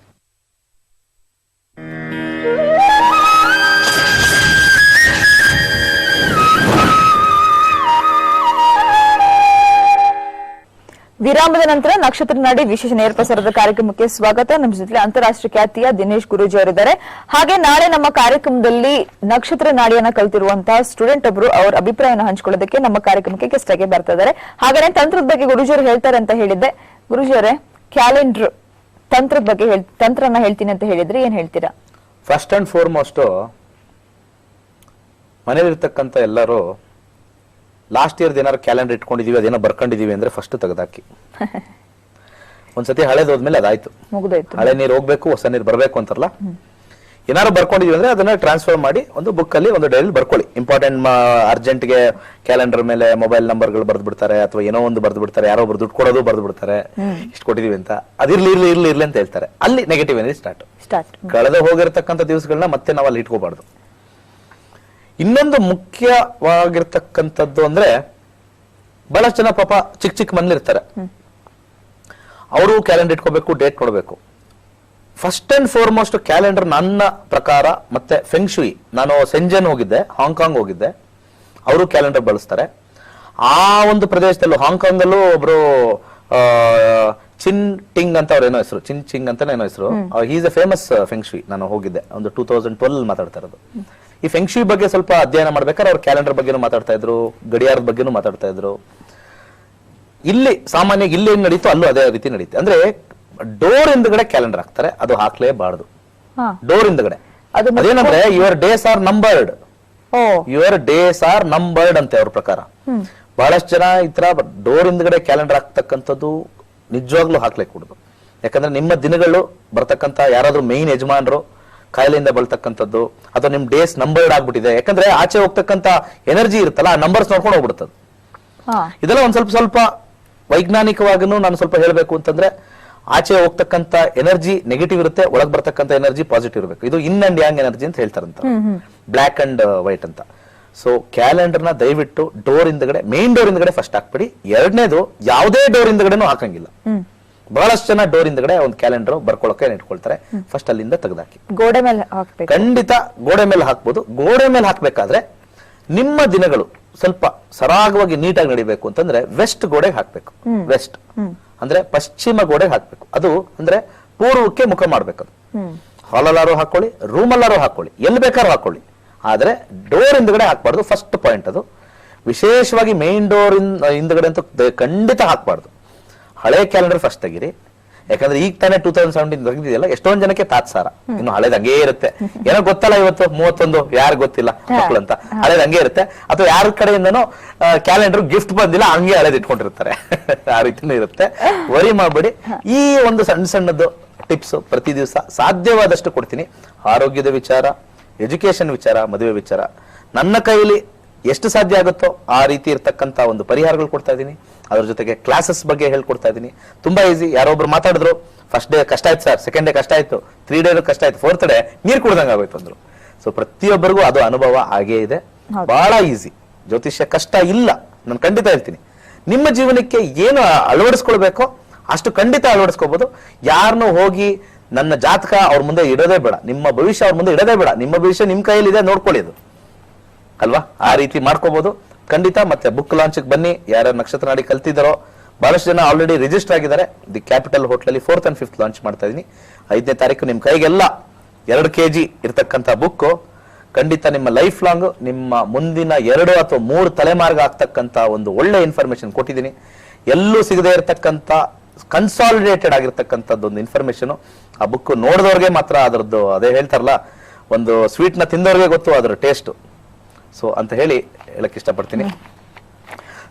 ವಿರಾಮದ ನಂತರ ನಕ್ಷತ್ರ ನಾಡಿ ವಿಶೇಷ ನೇರ ಪ್ರಸಾರದ ಕಾರ್ಯಕ್ರಮಕ್ಕೆ ಸ್ವಾಗತ. ನಮ್ಮ ಜೊತೆ ಅಂತಾರಾಷ್ಟ್ರೀಯ ಖ್ಯಾತಿಯ ದಿನೇಶ್ ಗುರೂಜಿ ಅವರಿದ್ದಾರೆ. ಹಾಗೆ ನಾಳೆ ನಮ್ಮ ಕಾರ್ಯಕ್ರಮದಲ್ಲಿ ನಕ್ಷತ್ರ ನಾಡಿಯನ್ನ ಕಲಿತಿರುವಂತಹ ಸ್ಟೂಡೆಂಟ್ ಒಬ್ರು ಅವ್ರ ಅಭಿಪ್ರಾಯನ ಹಂಚ್ಕೊಳ್ಳೋದಕ್ಕೆ ನಮ್ಮ ಕಾರ್ಯಕ್ರಮಕ್ಕೆ ಗೆಸ್ಟ್ ಆಗಿ ಬರ್ತಾ ಇದ್ದಾರೆ. ಹಾಗೇನೆ ತಂತ್ರದ ಬಗ್ಗೆ ಗುರೂಜಿ ಅವರು ಹೇಳ್ತಾರೆ ಅಂತ ಹೇಳಿದ್ದೆ. ಗುರೂಜಿ ಅವರೇ, ಕ್ಯಾಲೆಂಡರ್ ತಂತ್ರದ ಬಗ್ಗೆ ತಂತ್ರನ ಹೇಳ್ತೀನಿ ಅಂತ ಹೇಳಿದ್ರೆ ಏನ್ ಹೇಳ್ತೀರಾ? ಫಸ್ಟ್ ಅಂಡ್ ಫಾರ್ಮೋಸ್ಟ್ ಮನೇಲಿರ್ತಕ್ಕಂಥ ಎಲ್ಲರೂ ಲಾಸ್ಟ್ ಇಯರ್ದು ಏನಾದ್ರು ಕ್ಯಾಲೆಂಡರ್ ಇಟ್ಕೊಂಡಿದೀವಿ, ಅದೇನೋ ಬರ್ಕೊಂಡಿದೀವಿ ಅಂದ್ರೆ ಫಸ್ಟ್ ತೆಗೆದಾಕಿ. ಒಂದ್ಸತಿ ಹಳೇದ್ ಹೋದ್ಮೇಲೆ ಅದಾಯ್ತು, ಹಳೆ ನೀರು ಹೋಗ್ಬೇಕು ಹೊಸ ನೀರು ಬರ್ಬೇಕು ಅಂತಾರಲ್ಲ. ಏನಾದ್ರು ಬರ್ಕೊಂಡಿದೀವಿ ಅಂದ್ರೆ ಅದನ್ನ ಟ್ರಾನ್ಸ್ಫರ್ ಮಾಡಿ ಒಂದು ಬುಕ್ ಅಲ್ಲಿ ಒಂದು ಡೈರಿ ಬರ್ಕೊಳ್ಳಿ. ಇಂಪಾರ್ಟೆಂಟ್ ಅರ್ಜೆಂಟ್ಗೆ ಕ್ಯಾಲೆಂಡರ್ ಮೇಲೆ ಮೊಬೈಲ್ ನಂಬರ್ಗಳು ಬರ್ದು ಬಿಡ್ತಾರೆ, ಅಥವಾ ಏನೋ ಒಂದು ಬರ್ದು ಬಿಡ್ತಾರೆ, ಯಾರೋ ಒಬ್ರು ದುಡ್ಡು ಕೊಡೋದು ಬರ್ದು ಬಿಡ್ತಾರೆ, ಇಷ್ಟು ಕೊಟ್ಟಿದೀವಿ ಅಂತ. ಅದಿರ್ಲಿ ಇರ್ಲಿ ಇರ್ಲಿ ಇರ್ಲಿ ಅಂತ ಹೇಳ್ತಾರೆ. ಅಲ್ಲಿ ನೆಗೆಟಿವ್ ಎನರ್ಜಿ ಸ್ಟಾರ್ಟ್. ಕಳೆದ ಹೋಗಿರ್ತಕ್ಕಂಥ ದಿವಸಗಳನ್ನ ಮತ್ತೆ ನಾವು ಅಲ್ಲಿ ಇಟ್ಕೋಬಾರ್ದು. ಇನ್ನೊಂದು ಮುಖ್ಯವಾಗಿರ್ತಕ್ಕಂಥದ್ದು ಅಂದ್ರೆ ಬಹಳಷ್ಟು ಜನ ಪಾಪ ಚಿಕ್ಕ ಮನೇಲಿರ್ತಾರೆ, ಅವರು ಕ್ಯಾಲೆಂಡರ್ ಇಟ್ಕೋಬೇಕು, ಡೇಟ್ ನೋಡ್ಬೇಕು. ಫಸ್ಟ್ ಅಂಡ್ ಫಾರ್ಮೋಸ್ಟ್ ಕ್ಯಾಲೆಂಡರ್ ನನ್ನ ಪ್ರಕಾರ, ಮತ್ತೆ ಫೆಂಗ್ಶುಯಿ, ನಾನು ಸೆಂಜನ್ ಹೋಗಿದ್ದೆ, ಹಾಂಗ್ಕಾಂಗ್ ಹೋಗಿದ್ದೆ, ಅವರು ಕ್ಯಾಲೆಂಡರ್ ಬಳಸ್ತಾರೆ. ಆ ಒಂದು ಪ್ರದೇಶದಲ್ಲೂ ಹಾಂಗ್ಕಾಂಗ್ ಅಲ್ಲೂ ಒಬ್ರು ಚಿನ್ ಟಿಂಗ್ ಅಂತ ಅವ್ರೇನೋ ಹೆಸರು, ಚಿನ್ ಚಿಂಗ್ ಅಂತಾನೆ ಏನೋ ಹೆಸರು, ಈಸ್ ಎ ಫೇಮಸ್ ಫೆಂಗ್ಶುಯಿ. ನಾನು ಹೋಗಿದ್ದೆ, ಒಂದು 2012 ಮಾತಾಡ್ತಾ ಇರೋದು. ಈ ಫೆಂಗ್ಶುಯಿ ಬಗ್ಗೆ ಸ್ವಲ್ಪ ಅಧ್ಯಯನ ಮಾಡ್ಬೇಕಾದ್ರೆ ಅವ್ರು ಕ್ಯಾಲೆಂಡರ್ ಬಗ್ಗೆನೂ ಮಾತಾಡ್ತಾ ಇದ್ರು, ಗಡಿಯಾರದ ಬಗ್ಗೆನೂ ಮಾತಾಡ್ತಾ ಇದ್ರು. ಇಲ್ಲಿ ಸಾಮಾನ್ಯವಾಗಿ ಇಲ್ಲಿ ಏನ್ ನಡೀತು ಅಲ್ಲೂ ಅದೇ ರೀತಿ ನಡೀತೆ. ಅಂದ್ರೆ ಡೋರ್ ಹಿಂದ್ಗಡೆ ಕ್ಯಾಲೆಂಡರ್ ಹಾಕ್ತಾರೆ, ಅದು ಹಾಕ್ಲೇಬಾರ್ದು. ಡೋರ್ ಹಿಂದ್ಗಡೆ ಅದೇನಂದ್ರೆ your days are numbered, your days are numbered ಅಂತೆ ಅವ್ರ ಪ್ರಕಾರ. ಬಹಳಷ್ಟು ಜನ ಈ ತರ ಡೋರ್ ಹಿಂದ್ಗಡೆ ಕ್ಯಾಲೆಂಡರ್ ಹಾಕ್ತಕ್ಕಂಥದ್ದು ನಿಜವಾಗ್ಲೂ ಹಾಕ್ಲಿಕ್ಕೆ ಕೂಡುದು. ಯಾಕಂದ್ರೆ ನಿಮ್ಮ ದಿನಗಳು ಬರ್ತಕ್ಕಂಥ ಯಾರಾದ್ರೂ ಮೇನ್ ಯಜಮಾನರು ಕಾಯಿಲೆಯಿಂದ ಬಳತಕ್ಕಂಥದ್ದು, ಅಥವಾ ನಿಮ್ ಡೇಸ್ ನಂಬರ್ಡ್ ಆಗ್ಬಿಟ್ಟಿದೆ, ಯಾಕಂದ್ರೆ ಆಚೆ ಹೋಗ್ತಕ್ಕಂಥ ಎನರ್ಜಿ ಇರುತ್ತಲ್ಲ, ಆ ನಂಬರ್ಸ್ ನೋಡ್ಕೊಂಡು ಹೋಗ್ಬಿಡ್ತದೆ. ಇದೆಲ್ಲ ಒಂದ್ ಸ್ವಲ್ಪ ವೈಜ್ಞಾನಿಕವಾಗೂ ನಾನು ಸ್ವಲ್ಪ ಹೇಳ್ಬೇಕು ಅಂತಂದ್ರೆ, ಆಚೆ ಹೋಗ್ತಕ್ಕಂಥ ಎನರ್ಜಿ ನೆಗೆಟಿವ್ ಇರುತ್ತೆ, ಒಳಗ್ ಬರ್ತಕ್ಕಂಥ ಎನರ್ಜಿ ಪಾಸಿಟಿವ್ ಇರಬೇಕು. ಇದು ಇನ್ ಅಂಡ್ ಯಾಂಗ್ ಎನರ್ಜಿ ಅಂತ ಹೇಳ್ತಾರಂತ. ಬ್ಲ್ಯಾಕ್ ಅಂಡ್ ವೈಟ್ ಅಂತ. ಸೊ ಕ್ಯಾಲೆಂಡರ್ನ ದಯವಿಟ್ಟು ಡೋರ್ ಹಿಂದ್ಗಡೆ, ಮೇನ್ ಡೋರ್ ಹಿಂದ್ಗಡೆ ಫಸ್ಟ್ ಹಾಕ್ಬಿಡಿ. ಎರಡನೇದು, ಯಾವುದೇ ಡೋರ್ ಹಿಂದ್ಗಡೆನೂ ಹಾಕಂಗಿಲ್ಲ. ಬಹಳಷ್ಟು ಜನ ಡೋರ್ ಹಿಂದ್ಗಡೆ ಒಂದು ಕ್ಯಾಲೆಂಡರ್ ಬರ್ಕೊಳಕ್ಕೆ ಇಟ್ಕೊಳ್ತಾರೆ. ಫಸ್ಟ್ ಅಲ್ಲಿಂದ ತೆಗೆದಾಕಿ. ಗೋಡೆ ಮೇಲೆ ಹಾಕ್ಬೇಕು. ಖಂಡಿತ ಗೋಡೆ ಮೇಲೆ ಹಾಕ್ಬೋದು. ಗೋಡೆ ಮೇಲೆ ಹಾಕ್ಬೇಕಾದ್ರೆ ನಿಮ್ಮ ದಿನಗಳು ಸ್ವಲ್ಪ ಸರಾಗವಾಗಿ ನೀಟಾಗಿ ನಡಿಬೇಕು ಅಂತಂದ್ರೆ ವೆಸ್ಟ್ ಗೋಡೆಗೆ ಹಾಕ್ಬೇಕು. ವೆಸ್ಟ್ ಅಂದ್ರೆ ಪಶ್ಚಿಮ ಗೋಡೆಗೆ ಹಾಕ್ಬೇಕು. ಅದು ಅಂದ್ರೆ ಪೂರ್ವಕ್ಕೆ ಮುಖ ಮಾಡ್ಬೇಕು. ಅದು ಹಾಲಲ್ಲಾರು ಹಾಕೊಳ್ಳಿ, ರೂಮಲ್ಲಾರು ಹಾಕೊಳ್ಳಿ, ಎಲ್ಲಿ ಬೇಕಾದ್ರೂ ಹಾಕೊಳ್ಳಿ, ಆದ್ರೆ ಡೋರ್ ಹಿಂದ್ಗಡೆ ಹಾಕ್ಬಾರ್ದು. ಫಸ್ಟ್ ಪಾಯಿಂಟ್ ಅದು. ವಿಶೇಷವಾಗಿ ಮೇನ್ ಡೋರ್ ಹಿಂದ್ಗಡೆ ಅಂತೂ ಖಂಡಿತ ಹಾಕ್ಬಾರ್ದು. ಹಳೆ ಕ್ಯಾಲೆಂಡರ್ ಫಸ್ಟ್ ತೆಗಿರಿ. ಯಾಕಂದ್ರೆ ಈಗ ತಾನೇ 2017 ತೆಗೆದಿದೆಯಲ್ಲ, ಎಷ್ಟೊಂದ್ ಜನಕ್ಕೆ ತಾತ್ಸಾರ, ಇನ್ನು ಹಳೇದ್ ಹಂಗೇ ಇರುತ್ತೆ. ಏನೋ ಗೊತ್ತಲ್ಲ, ಇವತ್ತು 31 ಯಾರು ಗೊತ್ತಿಲ್ಲ ಮಕ್ಕಳು ಅಂತ, ಹಳೇದ್ ಹಂಗೆ ಇರುತ್ತೆ. ಅಥವಾ ಯಾರ ಕಡೆಯಿಂದನೋ ಕ್ಯಾಲೆಂಡರ್ ಗಿಫ್ಟ್ ಬಂದಿಲ್ಲ, ಹಂಗೆ ಹಳೇದ್ ಇಟ್ಕೊಂಡಿರ್ತಾರೆ. ಆ ರೀತಿನೂ ಇರುತ್ತೆ. ವರಿ ಮಾಡ್ಬೇಡಿ. ಈ ಒಂದು ಸಣ್ಣ ಸಣ್ಣದ್ದು ಟಿಪ್ಸ್ ಪ್ರತಿ ದಿವಸ ಸಾಧ್ಯವಾದಷ್ಟು ಕೊಡ್ತೀನಿ. ಆರೋಗ್ಯದ ವಿಚಾರ, ಎಜುಕೇಶನ್ ವಿಚಾರ, ಮದುವೆ ವಿಚಾರ, ನನ್ನ ಕೈಲಿ ಎಷ್ಟು ಸಾಧ್ಯ ಆಗುತ್ತೋ ಆ ರೀತಿ ಇರ್ತಕ್ಕಂತ ಒಂದು ಪರಿಹಾರಗಳು ಕೊಡ್ತಾ ಇದ್ದೀನಿ. ಅದ್ರ ಜೊತೆಗೆ ಕ್ಲಾಸಸ್ ಬಗ್ಗೆ ಹೇಳ್ಕೊಡ್ತಾ ಇದ್ದೀನಿ. ತುಂಬಾ ಈಸಿ. ಯಾರೊಬ್ರು ಮಾತಾಡಿದ್ರು, ಫಸ್ಟ್ ಡೇ ಕಷ್ಟ ಆಯ್ತು ಸರ್, ಸೆಕೆಂಡ್ ಡೇ ಕಷ್ಟ ಆಯ್ತು, 3 ಡೇ ಕಷ್ಟ ಆಯ್ತು, 4th ಡೇ ನೀರ್ ಕುಡ್ದಂಗ ಆಗೋಯ್ತು ಅಂದ್ರು. ಸೊ ಪ್ರತಿಯೊಬ್ಬರಿಗೂ ಅದು ಅನುಭವ ಹಾಗೇ ಇದೆ. ಬಹಳ ಈಸಿ. ಜ್ಯೋತಿಷ್ಯ ಕಷ್ಟ ಇಲ್ಲ, ನಾನು ಖಂಡಿತ ಹೇಳ್ತೀನಿ. ನಿಮ್ಮ ಜೀವನಕ್ಕೆ ಏನು ಅಳವಡಿಸ್ಕೊಳ್ಬೇಕೋ ಅಷ್ಟು ಖಂಡಿತ ಅಳವಡಿಸ್ಕೋಬಹುದು. ಯಾರನ್ನೂ ಹೋಗಿ ನನ್ನ ಜಾತಕ ಅವ್ರ ಮುಂದೆ ಇಡೋದೇ ಬೇಡ, ನಿಮ್ಮ ಭವಿಷ್ಯ ಅವ್ರ ಮುಂದೆ ಇಡೋದೇ ಬೇಡ. ನಿಮ್ಮ ಭವಿಷ್ಯ ನಿಮ್ ಕೈಯಲ್ಲಿ ಇದೆ, ನೋಡ್ಕೊಳ್ಳಿ ಅದು ಅಲ್ವಾ. ಆ ರೀತಿ ಮಾಡ್ಕೋಬಹುದು ಖಂಡಿತ. ಮತ್ತೆ ಬುಕ್ ಲಾಂಚ್ ಬನ್ನಿ. ಯಾರು ನಕ್ಷತ್ರ ನಾಡಿ ಕಲ್ತಿದ್ದಾರೋ ಬಹಳಷ್ಟು ಜನ ಆಲ್ರೆಡಿ ರಿಜಿಸ್ಟರ್ ಆಗಿದ್ದಾರೆ. The capital hotel 4th and 5th launch ಮಾಡ್ತಾ ಇದೀನಿ. 5ನೇ ತಾರೀಕು ನಿಮ್ ಕೈಗೆಲ್ಲ 2 kg ಇರ್ತಕ್ಕಂಥ ಬುಕ್ ಖಂಡಿತ ನಿಮ್ಮ ಲೈಫ್ ಲಾಂಗ್, ನಿಮ್ಮ ಮುಂದಿನ 2 ಅಥವಾ 3 ತಲೆಮಾರ್ಗ ಆಗ್ತಕ್ಕಂಥ ಒಂದು ಒಳ್ಳೆ ಇನ್ಫಾರ್ಮೇಶನ್ ಕೊಟ್ಟಿದ್ದೀನಿ. ಎಲ್ಲೂ ಸಿಗದೆ ಇರತಕ್ಕಂಥ ಕನ್ಸಾಲಿಡೇಟೆಡ್ ಆಗಿರ್ತಕ್ಕಂಥದ್ದು ಒಂದು ಇನ್ಫಾರ್ಮೇಶನ್. ಆ ಬುಕ್ ನೋಡಿದವ್ರಿಗೆ ಮಾತ್ರ ಅದರದ್ದು, ಅದೇ ಹೇಳ್ತಾರಲ್ಲ, ಒಂದು ಸ್ವೀಟ್ ನ ತಿಂದವ್ರಿಗೆ ಗೊತ್ತು ಅದರ ಟೇಸ್ಟ್. ಸೊ ಅಂತ ಹೇಳಕ್ ಇಷ್ಟಪಡ್ತೀನಿ.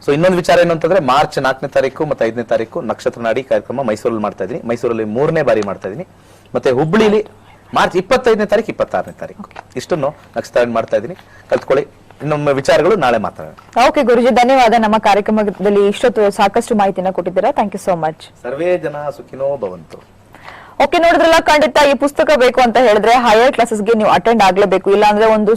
ಸೊ ಇನ್ನೊಂದು ವಿಚಾರ ಏನು ಅಂತಂದ್ರೆ, ಮಾರ್ಚ್ 4ನೇ ತಾರೀಕು ಮತ್ತೆ 5ನೇ ತಾರೀಕು ನಕ್ಷತ್ರ ನಾಡಿ ಕಾರ್ಯಕ್ರಮ ಮೈಸೂರಲ್ಲಿ ಮಾಡ್ತಾ ಇದೀನಿ. ಮೈಸೂರಲ್ಲಿ 3ನೇ ಬಾರಿ ಮಾಡ್ತಾ ಇದೀನಿ. ಮತ್ತೆ ಹುಬ್ಬಳ್ಳಿಲಿ ಮಾರ್ಚ್ 25ನೇ ತಾರೀಕು 26ನೇ ತಾರೀಕು ಇಷ್ಟನ್ನು ನಕ್ಷತ್ರ ಮಾಡ್ತಾ ಇದೀನಿ. ಕಲ್ತ್ಕೊಳ್ಳಿ. ಇನ್ನೊಮ್ಮೆ ವಿಚಾರಗಳು ನಾಳೆ ಮಾತಾಡೋಣ. ಓಕೆ ಗುರುಜಿ, ಧನ್ಯವಾದ. ನಮ್ಮ ಕಾರ್ಯಕ್ರಮದಲ್ಲಿ ಇಷ್ಟೊತ್ತು ಸಾಕಷ್ಟು ಮಾಹಿತಿನ ಕೊಟ್ಟಿದ್ದೀರಾ. Thank you so much. ಸರ್ವೇ ಜನ ಸುಖಿನೋ ಭವಂತು. ಓಕೆ, ನೋಡಿದ್ರಲ್ಲ, ಖಂಡಿತ ಈ ಪುಸ್ತಕ ಬೇಕು ಅಂತ ಹೇಳಿದ್ರೆ ಹೈಯರ್ ಕ್ಲಾಸಸ್ಗೆ ನೀವು ಅಟೆಂಡ್ ಆಗ್ಲೇಬೇಕು. ಇಲ್ಲಾಂದ್ರೆ ಒಂದು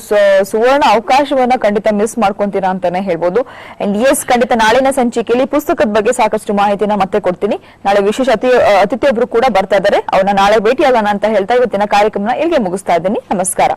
ಸುವರ್ಣ ಅವಕಾಶವನ್ನ ಖಂಡಿತ ಮಿಸ್ ಮಾಡ್ಕೊಂತೀರಾ ಅಂತಾನೆ ಹೇಳ್ಬೋದು. ಅಂಡ್ ಎಸ್, ಖಂಡಿತ ನಾಳಿನ ಸಂಚಿಕೆಯಲ್ಲಿ ಪುಸ್ತಕದ ಬಗ್ಗೆ ಸಾಕಷ್ಟು ಮಾಹಿತಿನ ಮತ್ತೆ ಕೊಡ್ತೀನಿ. ನಾಳೆ ವಿಶೇಷ ಅತಿಥಿಯೊಬ್ರು ಕೂಡ ಬರ್ತಾ ಇದ್ದಾರೆ. ಅವ್ರನ್ನ ನಾಳೆ ಭೇಟಿಯಾಗೋಣ ಅಂತ ಹೇಳ್ತಾ ಇವತ್ತಿನ ಕಾರ್ಯಕ್ರಮನ ಇಲ್ಲಿಗೆ ಮುಗಿಸ್ತಾ ಇದ್ದೀನಿ. ನಮಸ್ಕಾರ.